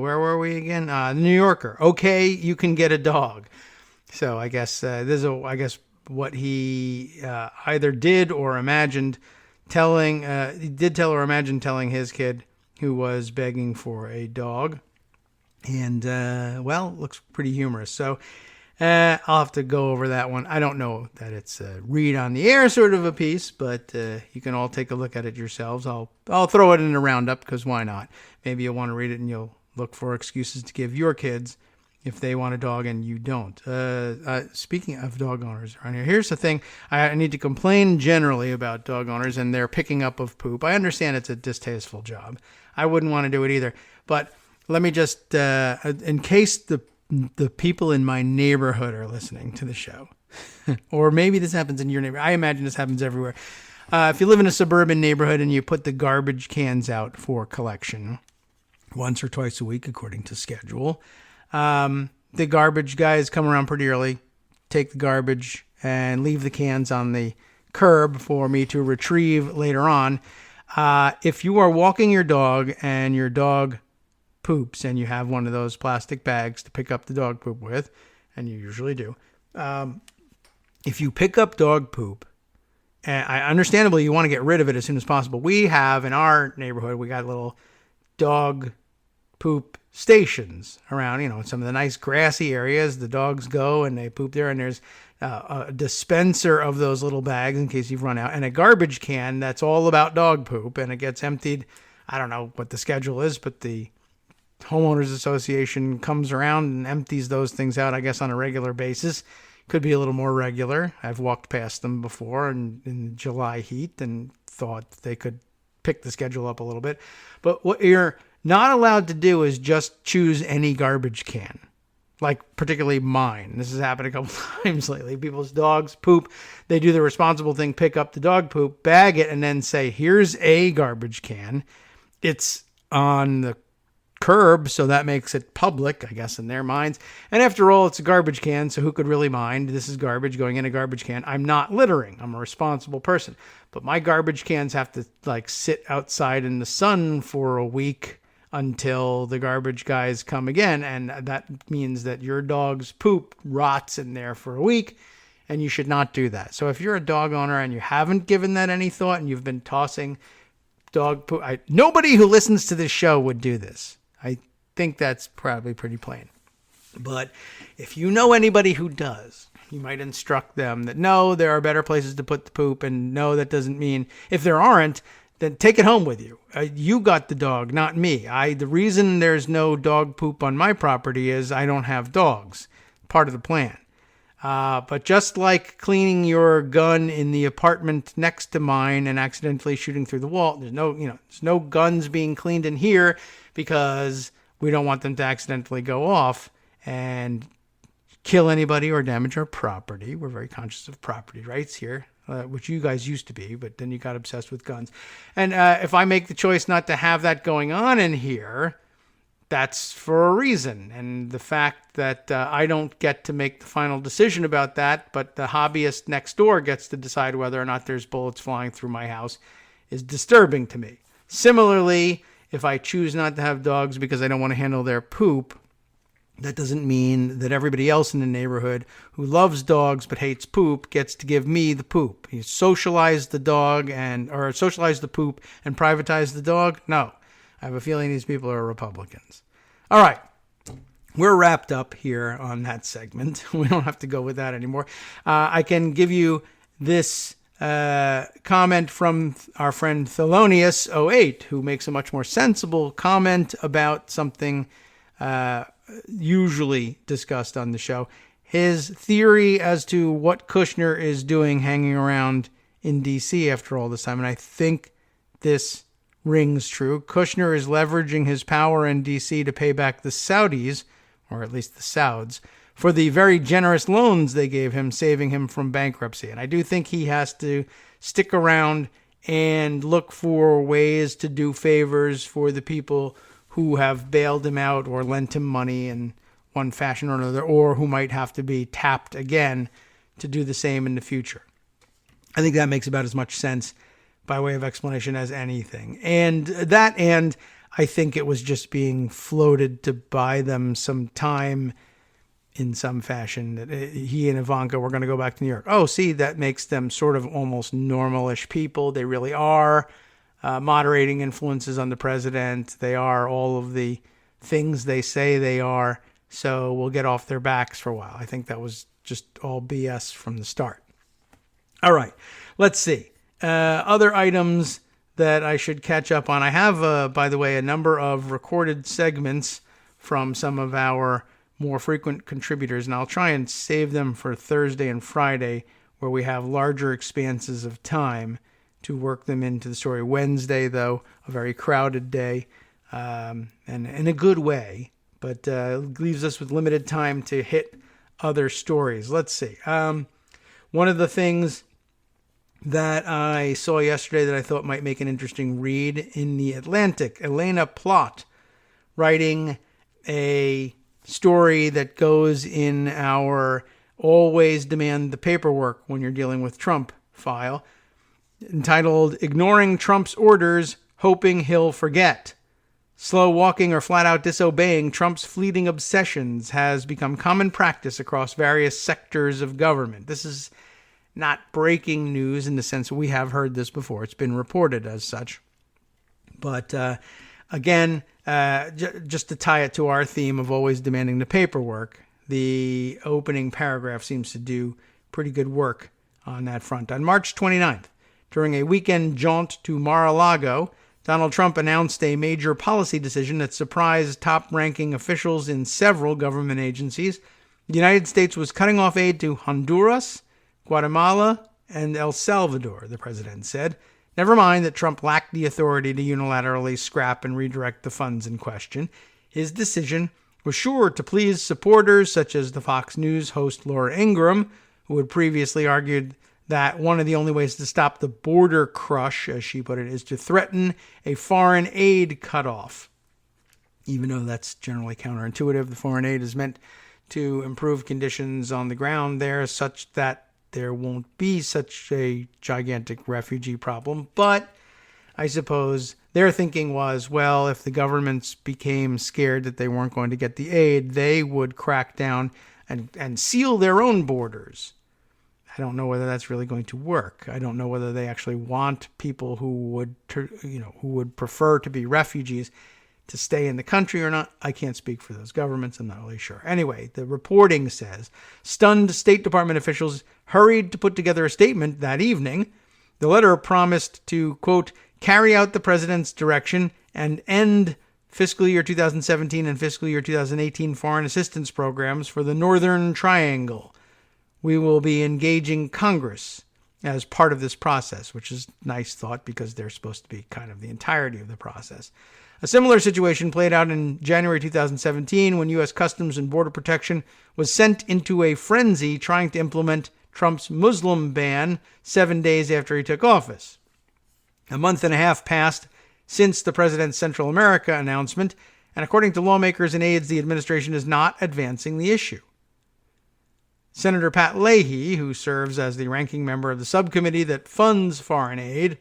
where were we again? The New Yorker. Okay, you can get a dog. So I guess this is what he either did or imagined telling, he did tell or imagined telling his kid who was begging for a dog. And, looks pretty humorous. So I'll have to go over that one. I don't know that it's a read on the air sort of a piece, but you can all take a look at it yourselves. I'll throw it in a roundup because why not? Maybe you'll want to read it and you'll look for excuses to give your kids if they want a dog and you don't. Speaking of dog owners around here, here's the thing. I need to complain generally about dog owners and their picking up of poop. I understand it's a distasteful job. I wouldn't want to do it either. But let me just, in case the people in my neighborhood are listening to the show, or maybe this happens in your neighborhood. I imagine this happens everywhere. If you live in a suburban neighborhood and you put the garbage cans out for collection once or twice a week, according to schedule, the garbage guys come around pretty early, take the garbage and leave the cans on the curb for me to retrieve later on. If you are walking your dog and your dog poops and you have one of those plastic bags to pick up the dog poop with, and you usually do, if you pick up dog poop, and understandably you want to get rid of it as soon as possible. We have in our neighborhood, we got little dog poop stations around, some of the nice grassy areas. The dogs go and they poop there, and there's a dispenser of those little bags in case you've run out, and a garbage can that's all about dog poop, and it gets emptied. I don't know what the schedule is, but the homeowners association comes around and empties those things out, I guess, on a regular basis. Could be a little more regular. I've walked past them before in July heat and thought they could pick the schedule up a little bit. But what you're not allowed to do is just choose any garbage can, like particularly mine. This has happened a couple times lately. People's dogs poop. They do the responsible thing, pick up the dog poop, bag it, and then say, here's a garbage can. It's on the curb, so that makes it public, I guess, in their minds. And after all, it's a garbage can, so who could really mind? This is garbage going in a garbage can. I'm not littering. I'm a responsible person. But my garbage cans have to sit outside in the sun for a week until the garbage guys come again, and that means that your dog's poop rots in there for a week, and you should not do that. So if you're a dog owner and you haven't given that any thought and you've been tossing dog poop, nobody who listens to this show would do this. I think that's probably pretty plain. But if you know anybody who does, you might instruct them that no, there are better places to put the poop, and no, that doesn't mean if there aren't, then take it home with you. You got the dog, not me. The reason there's no dog poop on my property is I don't have dogs. Part of the plan. But just like cleaning your gun in the apartment next to mine and accidentally shooting through the wall, there's no guns being cleaned in here because we don't want them to accidentally go off and kill anybody or damage our property. We're very conscious of property rights here, which you guys used to be, but then you got obsessed with guns. And if I make the choice not to have that going on in here, that's for a reason. And the fact that I don't get to make the final decision about that, but the hobbyist next door gets to decide whether or not there's bullets flying through my house is disturbing to me. Similarly, if I choose not to have dogs because I don't want to handle their poop, that doesn't mean that everybody else in the neighborhood who loves dogs but hates poop gets to give me the poop. You socialize the dog or socialize the poop and privatize the dog? No. I have a feeling these people are Republicans. All right. We're wrapped up here on that segment. We don't have to go with that anymore. I can give you this comment from our friend Thelonious08, who makes a much more sensible comment about something usually discussed on the show. His theory as to what Kushner is doing hanging around in D.C. after all this time, and I think this rings true. Kushner is leveraging his power in D.C. to pay back the Saudis, or at least the Sauds, for the very generous loans they gave him, saving him from bankruptcy. And I do think he has to stick around and look for ways to do favors for the people who have bailed him out or lent him money in one fashion or another, or who might have to be tapped again to do the same in the future. I think that makes about as much sense by way of explanation as anything. And I think it was just being floated to buy them some time in some fashion. That he and Ivanka were going to go back to New York. Oh, see, that makes them sort of almost normalish people. They really are moderating influences on the president. They are all of the things they say they are. So we'll get off their backs for a while. I think that was just all BS from the start. All right, let's see. Other items that I should catch up on. I have, by the way, a number of recorded segments from some of our more frequent contributors, and I'll try and save them for Thursday and Friday, where we have larger expanses of time to work them into the story. Wednesday, though, a very crowded day, and in a good way, but leaves us with limited time to hit other stories. Let's see. One of the things that I saw yesterday that I thought might make an interesting read in The Atlantic, Elena Plott writing a story that goes in our always demand the paperwork when you're dealing with Trump file, entitled Ignoring Trump's Orders, Hoping He'll Forget. Slow walking or flat out disobeying Trump's fleeting obsessions has become common practice across various sectors of government. This is not breaking news in the sense that we have heard this before. It's been reported as such. But again, just to tie it to our theme of always demanding the paperwork, the opening paragraph seems to do pretty good work on that front. On March 29th, during a weekend jaunt to Mar-a-Lago, Donald Trump announced a major policy decision that surprised top-ranking officials in several government agencies. The United States was cutting off aid to Honduras, Guatemala, and El Salvador, the president said. Never mind that Trump lacked the authority to unilaterally scrap and redirect the funds in question. His decision was sure to please supporters such as the Fox News host Laura Ingraham, who had previously argued that one of the only ways to stop the border crush, as she put it, is to threaten a foreign aid cutoff. Even though that's generally counterintuitive, the foreign aid is meant to improve conditions on the ground there such that there won't be such a gigantic refugee problem. But I suppose their thinking was, well, if the governments became scared that they weren't going to get the aid, they would crack down and seal their own borders. I don't know whether that's really going to work. I don't know whether they actually want people who would prefer to be refugees to stay in the country or not. I can't speak for those governments. I'm not really sure. Anyway, the reporting says stunned State Department officials hurried to put together a statement that evening. The letter promised to, quote, carry out the president's direction and end fiscal year 2017 and fiscal year 2018 foreign assistance programs for the Northern Triangle. We will be engaging Congress as part of this process, which is a nice thought because they're supposed to be kind of the entirety of the process. A similar situation played out in January 2017 when U.S. Customs and Border Protection was sent into a frenzy trying to implement Trump's Muslim ban 7 days after he took office. A month and a half passed since the president's Central America announcement, and according to lawmakers and aides, the administration is not advancing the issue. Senator Pat Leahy, who serves as the ranking member of the subcommittee that funds foreign aid,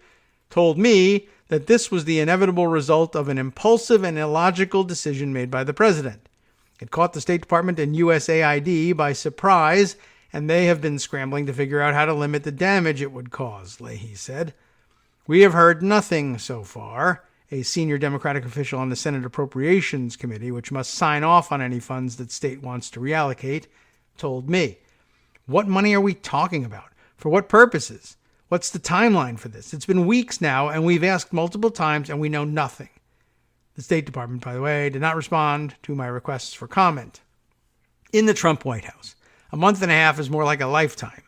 told me that this was the inevitable result of an impulsive and illogical decision made by the president. It caught the State Department and USAID by surprise, and they have been scrambling to figure out how to limit the damage it would cause, Leahy said. We have heard nothing so far, a senior Democratic official on the Senate Appropriations Committee, which must sign off on any funds that state wants to reallocate, told me. What money are we talking about? For what purposes? What's the timeline for this? It's been weeks now, and we've asked multiple times, and we know nothing. The State Department, by the way, did not respond to my requests for comment. In the Trump White House, a month and a half is more like a lifetime,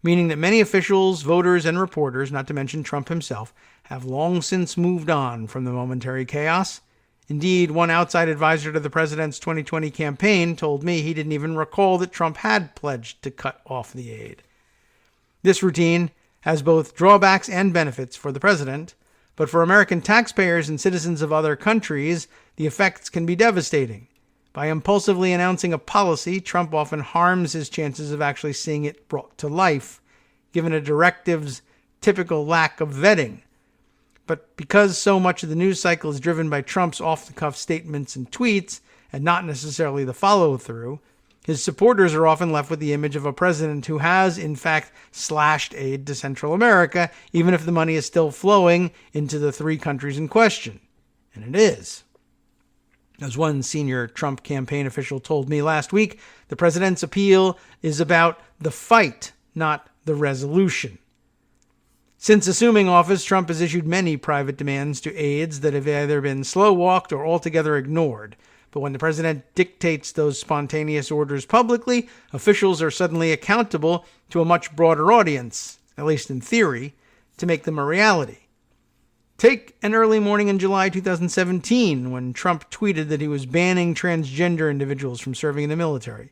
meaning that many officials, voters, and reporters, not to mention Trump himself, have long since moved on from the momentary chaos. Indeed, one outside advisor to the president's 2020 campaign told me he didn't even recall that Trump had pledged to cut off the aid. This routine has both drawbacks and benefits for the president, but for American taxpayers and citizens of other countries, the effects can be devastating. By impulsively announcing a policy, Trump often harms his chances of actually seeing it brought to life, given a directive's typical lack of vetting. But because so much of the news cycle is driven by Trump's off-the-cuff statements and tweets, and not necessarily the follow-through, his supporters are often left with the image of a president who has, in fact, slashed aid to Central America, even if the money is still flowing into the three countries in question. And it is. As one senior Trump campaign official told me last week, the president's appeal is about the fight, not the resolution. Since assuming office, Trump has issued many private demands to aides that have either been slow-walked or altogether ignored. But when the president dictates those spontaneous orders publicly, officials are suddenly accountable to a much broader audience, at least in theory, to make them a reality. Take an early morning in July 2017 when Trump tweeted that he was banning transgender individuals from serving in the military.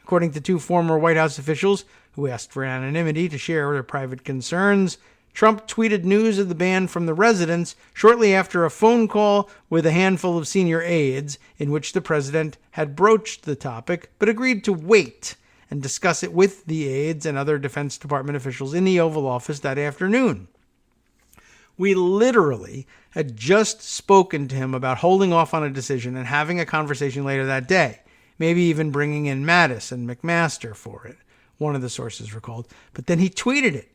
According to two former White House officials who asked for anonymity to share their private concerns, Trump tweeted news of the ban from the residence shortly after a phone call with a handful of senior aides in which the president had broached the topic but agreed to wait and discuss it with the aides and other Defense Department officials in the Oval Office that afternoon. We literally had just spoken to him about holding off on a decision and having a conversation later that day, maybe even bringing in Mattis and McMaster for it, one of the sources recalled. But then he tweeted it,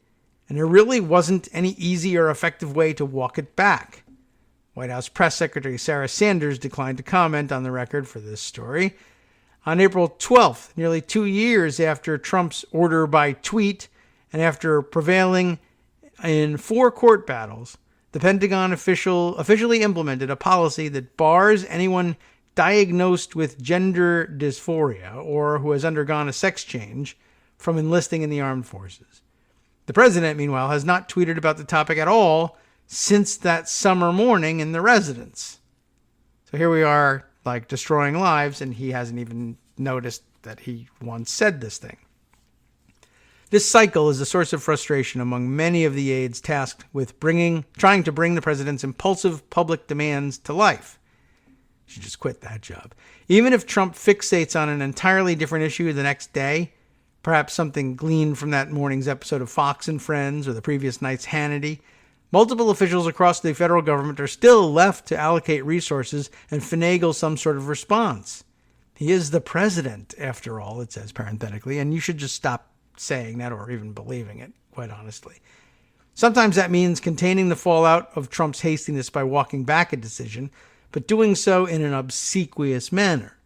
and there really wasn't any easy or effective way to walk it back. White House Press Secretary Sarah Sanders declined to comment on the record for this story. On April 12th, nearly 2 years after Trump's order by tweet, and after prevailing in 4 court battles, the Pentagon officially implemented a policy that bars anyone diagnosed with gender dysphoria or who has undergone a sex change from enlisting in the armed forces. The president, meanwhile, has not tweeted about the topic at all since that summer morning in the residence. So here we are, like, destroying lives, and he hasn't even noticed that he once said this thing. This cycle is a source of frustration among many of the aides tasked with trying to bring the president's impulsive public demands to life. She just quit that job. Even if Trump fixates on an entirely different issue the next day, perhaps something gleaned from that morning's episode of Fox and Friends or the previous night's Hannity, multiple officials across the federal government are still left to allocate resources and finagle some sort of response. He is the president, after all, it says parenthetically, and you should just stop saying that or even believing it, quite honestly. Sometimes that means containing the fallout of Trump's hastiness by walking back a decision, but doing so in an obsequious manner.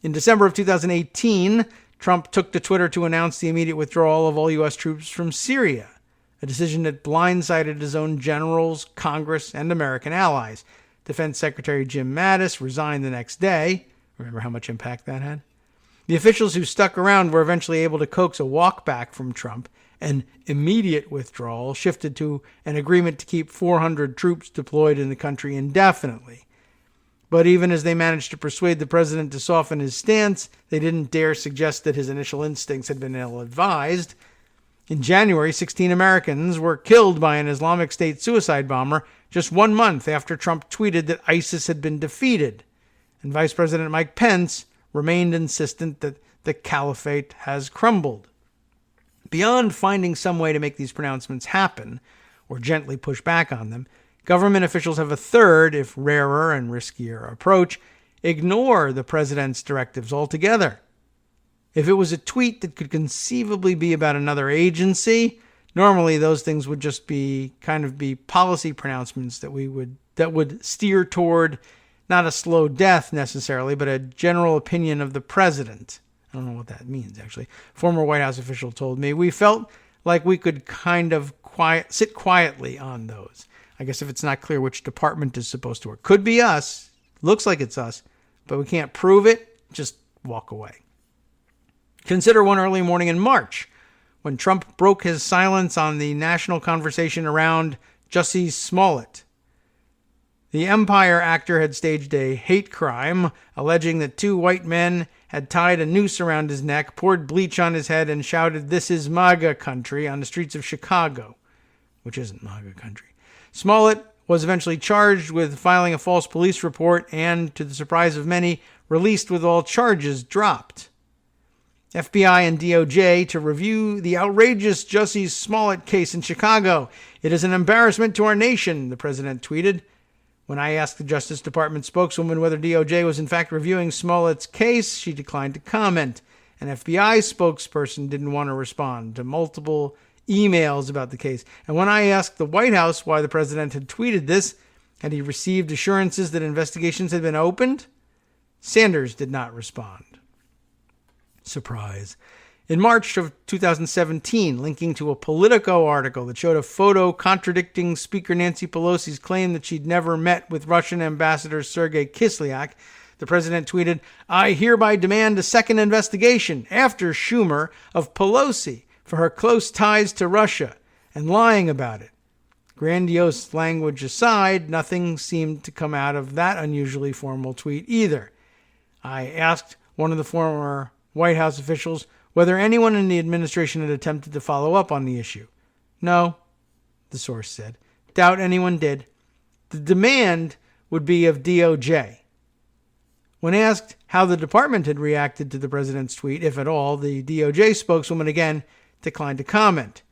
In December of 2018, Trump took to Twitter to announce the immediate withdrawal of all U.S. troops from Syria, a decision that blindsided his own generals, Congress, and American allies. Defense Secretary Jim Mattis resigned the next day. Remember how much impact that had? The officials who stuck around were eventually able to coax a walk back from Trump. An immediate withdrawal shifted to an agreement to keep 400 troops deployed in the country indefinitely. But even as they managed to persuade the president to soften his stance, they didn't dare suggest that his initial instincts had been ill-advised. In January, 16 Americans were killed by an Islamic State suicide bomber just 1 month after Trump tweeted that ISIS had been defeated. And Vice President Mike Pence remained insistent that the caliphate has crumbled. Beyond finding some way to make these pronouncements happen, or gently push back on them, government officials have a third, if rarer and riskier approach: ignore the president's directives altogether. If it was a tweet that could conceivably be about another agency, normally those things would just be policy pronouncements that would steer toward not a slow death necessarily, but a general opinion of the president. I don't know what that means, actually. Former White House official told me, we felt like we could sit quietly on those. I guess if it's not clear which department is supposed to work. Could be us. Looks like it's us, but we can't prove it. Just walk away. Consider one early morning in March, when Trump broke his silence on the national conversation around Jussie Smollett. The Empire actor had staged a hate crime, alleging that 2 white men had tied a noose around his neck, poured bleach on his head, and shouted, "This is MAGA country," on the streets of Chicago, which isn't MAGA country. Smollett was eventually charged with filing a false police report and, to the surprise of many, released with all charges dropped. FBI and DOJ to review the outrageous Jussie Smollett case in Chicago. "It is an embarrassment to our nation," the president tweeted. When I asked the Justice Department spokeswoman whether DOJ was in fact reviewing Smollett's case, she declined to comment. An FBI spokesperson didn't want to respond to multiple emails about the case. And when I asked the White House why the president had tweeted this, had he received assurances that investigations had been opened? Sanders did not respond. Surprise. In March of 2017, linking to a Politico article that showed a photo contradicting Speaker Nancy Pelosi's claim that she'd never met with Russian Ambassador Sergei Kislyak, the president tweeted, "I hereby demand a second investigation after Schumer of Pelosi for her close ties to Russia and lying about it." Grandiose language aside, nothing seemed to come out of that unusually formal tweet either. I asked one of the former White House officials whether anyone in the administration had attempted to follow up on the issue. "No," the source said. "Doubt anyone did. The demand would be of DOJ." When asked how the department had reacted to the president's tweet, if at all, the DOJ spokeswoman again declined to comment.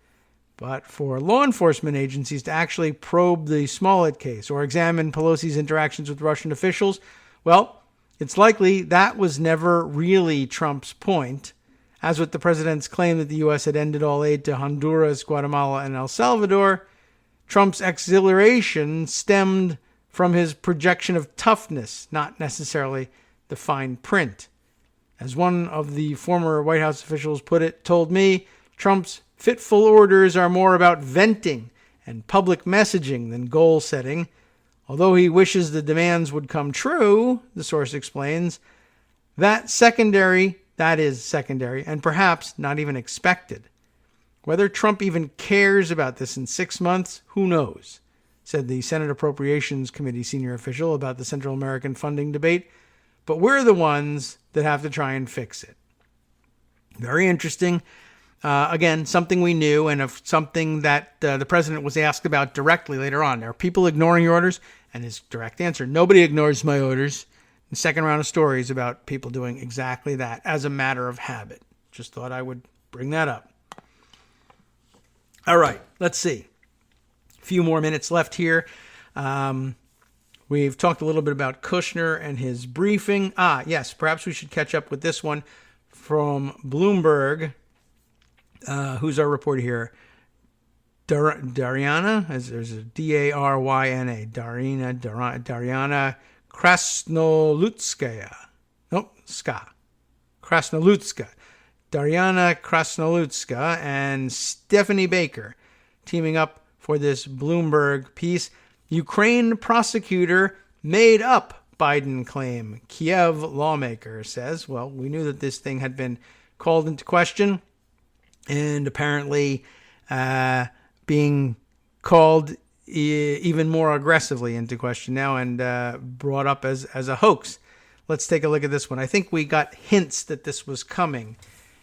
But for law enforcement agencies to actually probe the Smollett case or examine Pelosi's interactions with Russian officials, well, it's likely that was never really Trump's point. As with the president's claim that the U.S. had ended all aid to Honduras, Guatemala, and El Salvador, Trump's exhilaration stemmed from his projection of toughness, not necessarily the fine print. As one of the former White House officials told me, Trump's fitful orders are more about venting and public messaging than goal setting. Although he wishes the demands would come true, the source explains, that is secondary and perhaps not even expected. Whether Trump even cares about this in 6 months, who knows, said the Senate Appropriations Committee senior official about the Central American funding debate, but we're the ones that have to try and fix it. Very interesting. Again, something we knew and of something that the president was asked about directly later on. Are people ignoring your orders? And his direct answer, nobody ignores my orders. The second round of stories about people doing exactly that as a matter of habit. Just thought I would bring that up. All right, let's see. A few more minutes left here. We've talked a little bit about Kushner and his briefing. Yes, perhaps we should catch up with this one from Bloomberg. Who's our reporter here? Dariana? There's a Daryanna. Dariana Krasnolutskaya. Krasnolutska. Dariana Krasnolutska and Stephanie Baker teaming up for this Bloomberg piece. Ukraine prosecutor made up Biden claim, Kiev lawmaker says. Well, we knew that this thing had been called into question and apparently being called even more aggressively into question now and brought up as a hoax. Let's take a look at this one. I think we got hints that this was coming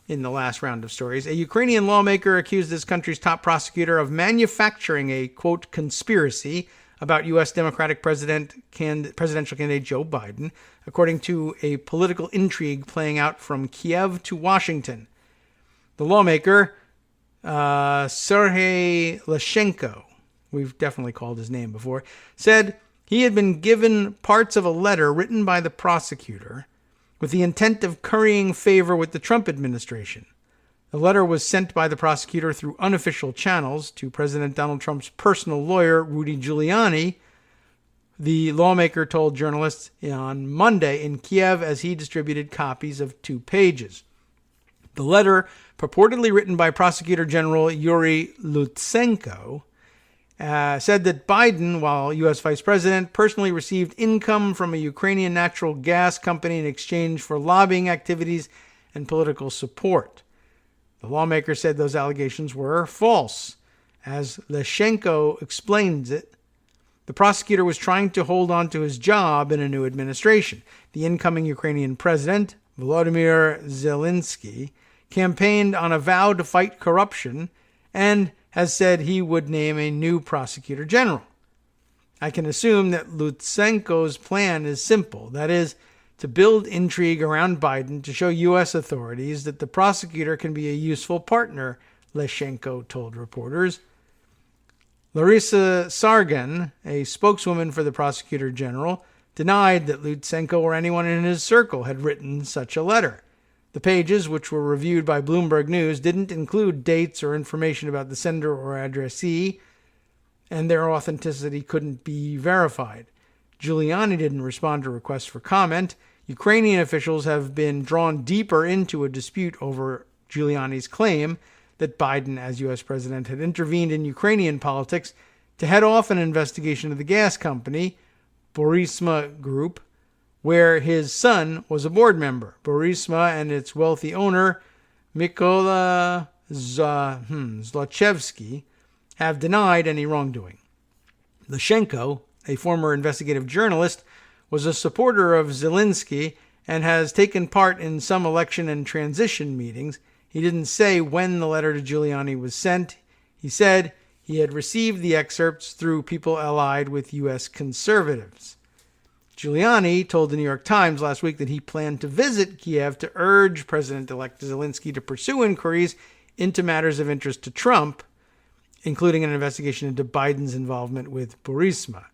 in the last round of stories. A Ukrainian lawmaker accused this country's top prosecutor of manufacturing a, quote, conspiracy about U.S. Democratic presidential candidate Joe Biden, according to a political intrigue playing out from Kiev to Washington. The lawmaker, Sergei Lashenko, we've definitely called his name before, said he had been given parts of a letter written by the prosecutor with the intent of currying favor with the Trump administration. The letter was sent by the prosecutor through unofficial channels to President Donald Trump's personal lawyer, Rudy Giuliani, the lawmaker told journalists on Monday in Kiev as he distributed copies of 2 pages. The letter, purportedly written by Prosecutor General Yuri Lutsenko, said that Biden, while U.S. Vice President, personally received income from a Ukrainian natural gas company in exchange for lobbying activities and political support. The lawmaker said those allegations were false. As Lashenko explains it, the prosecutor was trying to hold on to his job in a new administration. The incoming Ukrainian president, Volodymyr Zelensky, campaigned on a vow to fight corruption and has said he would name a new prosecutor general. I can assume that Lutsenko's plan is simple. That is, to build intrigue around Biden to show U.S. authorities that the prosecutor can be a useful partner, Lashenko told reporters. Larissa Sargan, a spokeswoman for the prosecutor general, denied that Lutsenko or anyone in his circle had written such a letter. The pages, which were reviewed by Bloomberg News, didn't include dates or information about the sender or addressee, and their authenticity couldn't be verified. Giuliani didn't respond to requests for comment. Ukrainian officials have been drawn deeper into a dispute over Giuliani's claim that Biden, as U.S. president, had intervened in Ukrainian politics to head off an investigation of the gas company, Burisma Group, where his son was a board member. Burisma and its wealthy owner, Mykola Zlochevsky, have denied any wrongdoing. Lashenko, a former investigative journalist, was a supporter of Zelensky and has taken part in some election and transition meetings. He didn't say when the letter to Giuliani was sent. He said he had received the excerpts through people allied with U.S. conservatives. Giuliani told the New York Times last week that he planned to visit Kiev to urge President-elect Zelensky to pursue inquiries into matters of interest to Trump, including an investigation into Biden's involvement with Burisma.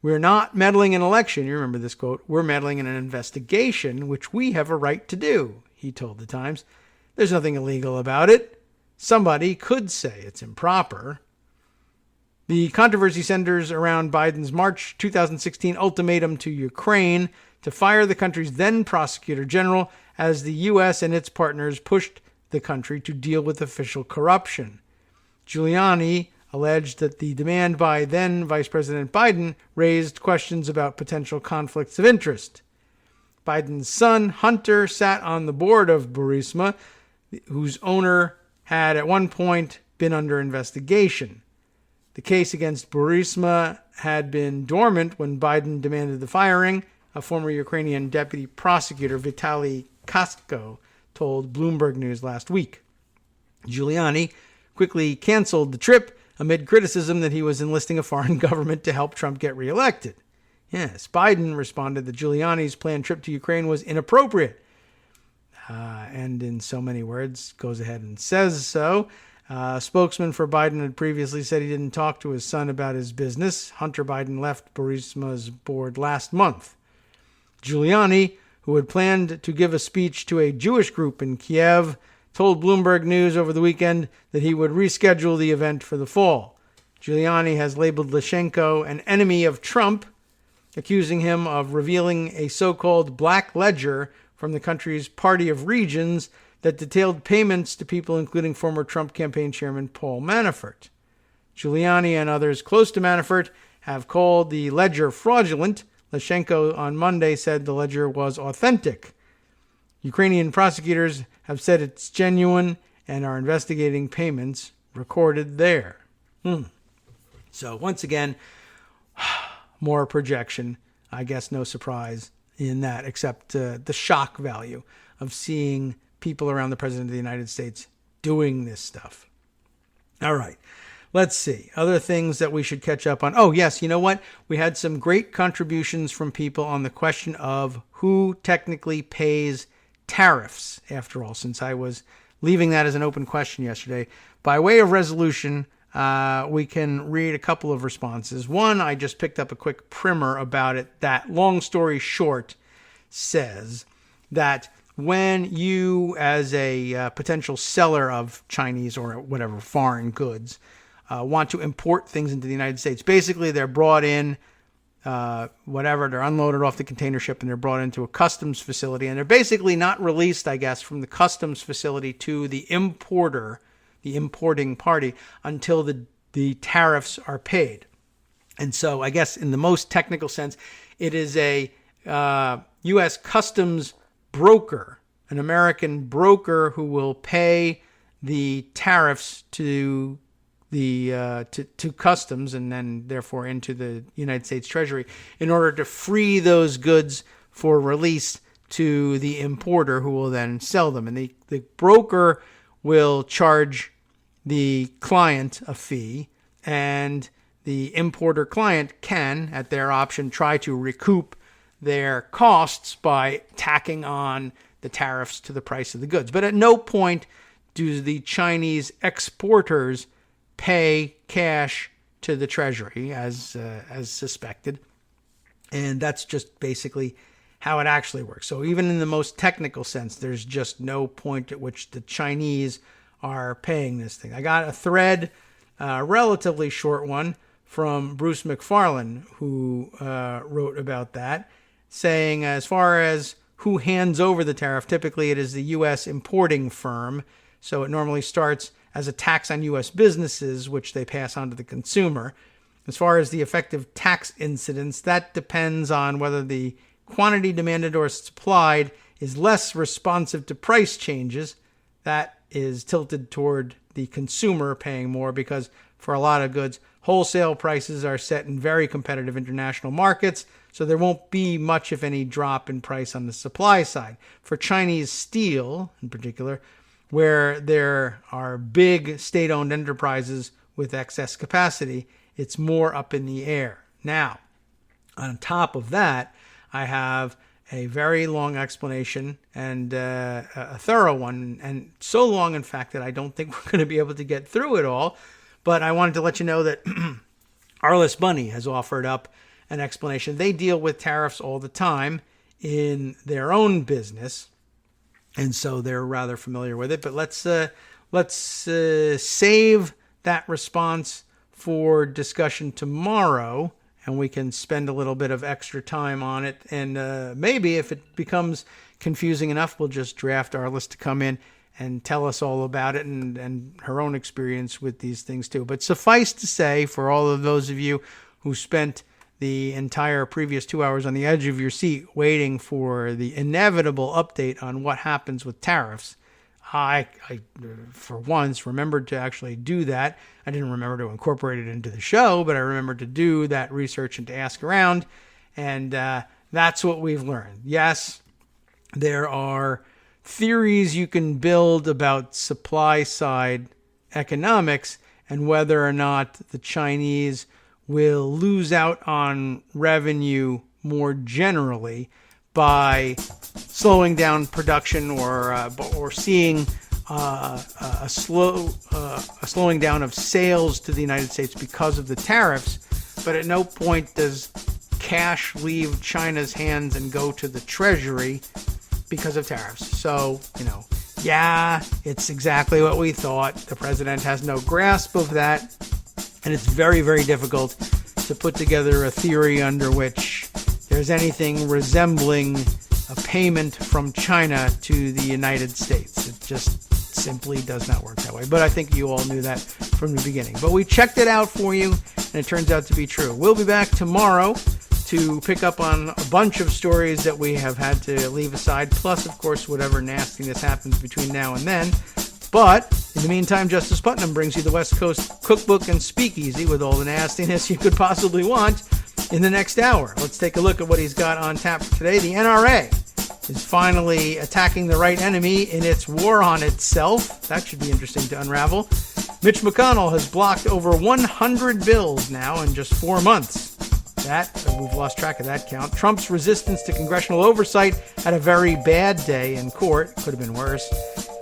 We're not meddling in an election, you remember this quote, we're meddling in an investigation, which we have a right to do, he told the Times. There's nothing illegal about it. Somebody could say it's improper. The controversy centers around Biden's March 2016 ultimatum to Ukraine to fire the country's then prosecutor general as the U.S. and its partners pushed the country to deal with official corruption. Giuliani alleged that the demand by then Vice President Biden raised questions about potential conflicts of interest. Biden's son, Hunter, sat on the board of Burisma, whose owner had at one point been under investigation. The case against Burisma had been dormant when Biden demanded the firing, a former Ukrainian deputy prosecutor, Vitaly Kasko, told Bloomberg News last week. Giuliani quickly canceled the trip amid criticism that he was enlisting a foreign government to help Trump get reelected. Yes, Biden responded that Giuliani's planned trip to Ukraine was inappropriate. And in so many words, goes ahead and says so. A spokesman for Biden had previously said he didn't talk to his son about his business. Hunter Biden left Burisma's board last month. Giuliani, who had planned to give a speech to a Jewish group in Kiev, told Bloomberg News over the weekend that he would reschedule the event for the fall. Giuliani has labeled Lyshenko an enemy of Trump, accusing him of revealing a so-called black ledger from the country's Party of Regions that detailed payments to people including former Trump campaign chairman Paul Manafort. Giuliani and others close to Manafort have called the ledger fraudulent. Lyshenko on Monday said the ledger was authentic. Ukrainian prosecutors have said it's genuine and are investigating payments recorded there. So once again, more projection. I guess no surprise in that, except the shock value of seeing people around the President of the United States doing this stuff. All right. Let's see. Other things that we should catch up on. Oh, yes. You know what? We had some great contributions from people on the question of who technically pays tariffs, after all, since I was leaving that as an open question yesterday. By way of resolution, we can read a couple of responses. One, I just picked up a quick primer about it that, long story short, says that when you, as a potential seller of Chinese or whatever foreign goods, want to import things into the United States, basically they're brought in, they're unloaded off the container ship and they're brought into a customs facility, and they're basically not released, I guess, from the customs facility to the importer, the importing party, until the tariffs are paid. And so I guess in the most technical sense, it is a U.S. customs broker, an American broker who will pay the tariffs to to customs and then therefore into the United States Treasury in order to free those goods for release to the importer, who will then sell them. And the broker will charge the client a fee, and the importer client can, at their option, try to recoup their costs by tacking on the tariffs to the price of the goods. But at no point do the Chinese exporters pay cash to the Treasury, as suspected. And that's just basically how it actually works. So even in the most technical sense, there's just no point at which the Chinese are paying this thing. I got a thread, a relatively short one, from Bruce McFarlane, who wrote about that, saying as far as who hands over the tariff, typically it is the U.S. importing firm. So it normally starts as a tax on U.S. businesses, which they pass on to the consumer. As far as the effective tax incidence, that depends on whether the quantity demanded or supplied is less responsive to price changes. That is tilted toward the consumer paying more, because for a lot of goods, wholesale prices are set in very competitive international markets, so there won't be much, if any, drop in price on the supply side. For Chinese steel, in particular, where there are big state-owned enterprises with excess capacity, it's more up in the air. Now, on top of that, I have a very long explanation and a thorough one, and so long, in fact, that I don't think we're going to be able to get through it all. But I wanted to let you know that Arliss Bunny has offered up an explanation. They deal with tariffs all the time in their own business, and so they're rather familiar with it. But let's save that response for discussion tomorrow, and we can spend a little bit of extra time on it. And maybe if it becomes confusing enough, we'll just draft Arliss to come in and tell us all about it and her own experience with these things too. But suffice to say, for all of those of you who spent the entire previous 2 hours on the edge of your seat waiting for the inevitable update on what happens with tariffs, I for once remembered to actually do that. I didn't remember to incorporate it into the show, but I remembered to do that research and to ask around. And that's what we've learned. Yes, there are theories you can build about supply side economics and whether or not the Chinese will lose out on revenue more generally by slowing down production or seeing a slowing down of sales to the United States because of the tariffs. But at no point does cash leave China's hands and go to the Treasury because of tariffs. So, yeah, it's exactly what we thought. The president has no grasp of that, and it's very, very difficult to put together a theory under which there's anything resembling a payment from China to the United States. It just simply does not work that way. But I think you all knew that from the beginning. But we checked it out for you, and it turns out to be true. We'll be back tomorrow to pick up on a bunch of stories that we have had to leave aside, plus, of course, whatever nastiness happens between now and then. But in the meantime, Justice Putnam brings you the West Coast Cookbook and Speakeasy with all the nastiness you could possibly want in the next hour. Let's take a look at what he's got on tap for today. The NRA is finally attacking the right enemy in its war on itself. That should be interesting to unravel. Mitch McConnell has blocked over 100 bills now in just 4 months. We've lost track of that count. Trump's resistance to congressional oversight had a very bad day in court. Could have been worse.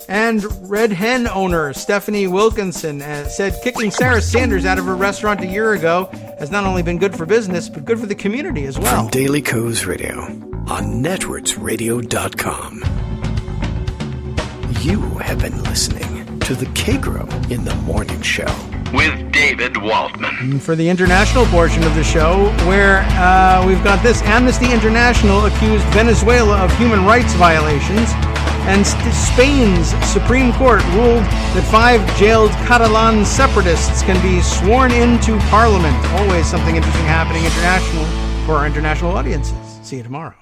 And Red Hen owner Stephanie Wilkinson said kicking Sarah Sanders out of her restaurant a year ago has not only been good for business, but good for the community as well. From Daily Kos Radio on networksradio.com. You have been listening to the Kagro in the Morning Show with David Waldman. For the international portion of the show, where we've got this. Amnesty International accused Venezuela of human rights violations, and Spain's Supreme Court ruled that 5 jailed Catalan separatists can be sworn into Parliament. Always something interesting happening international for our international audiences. See you tomorrow.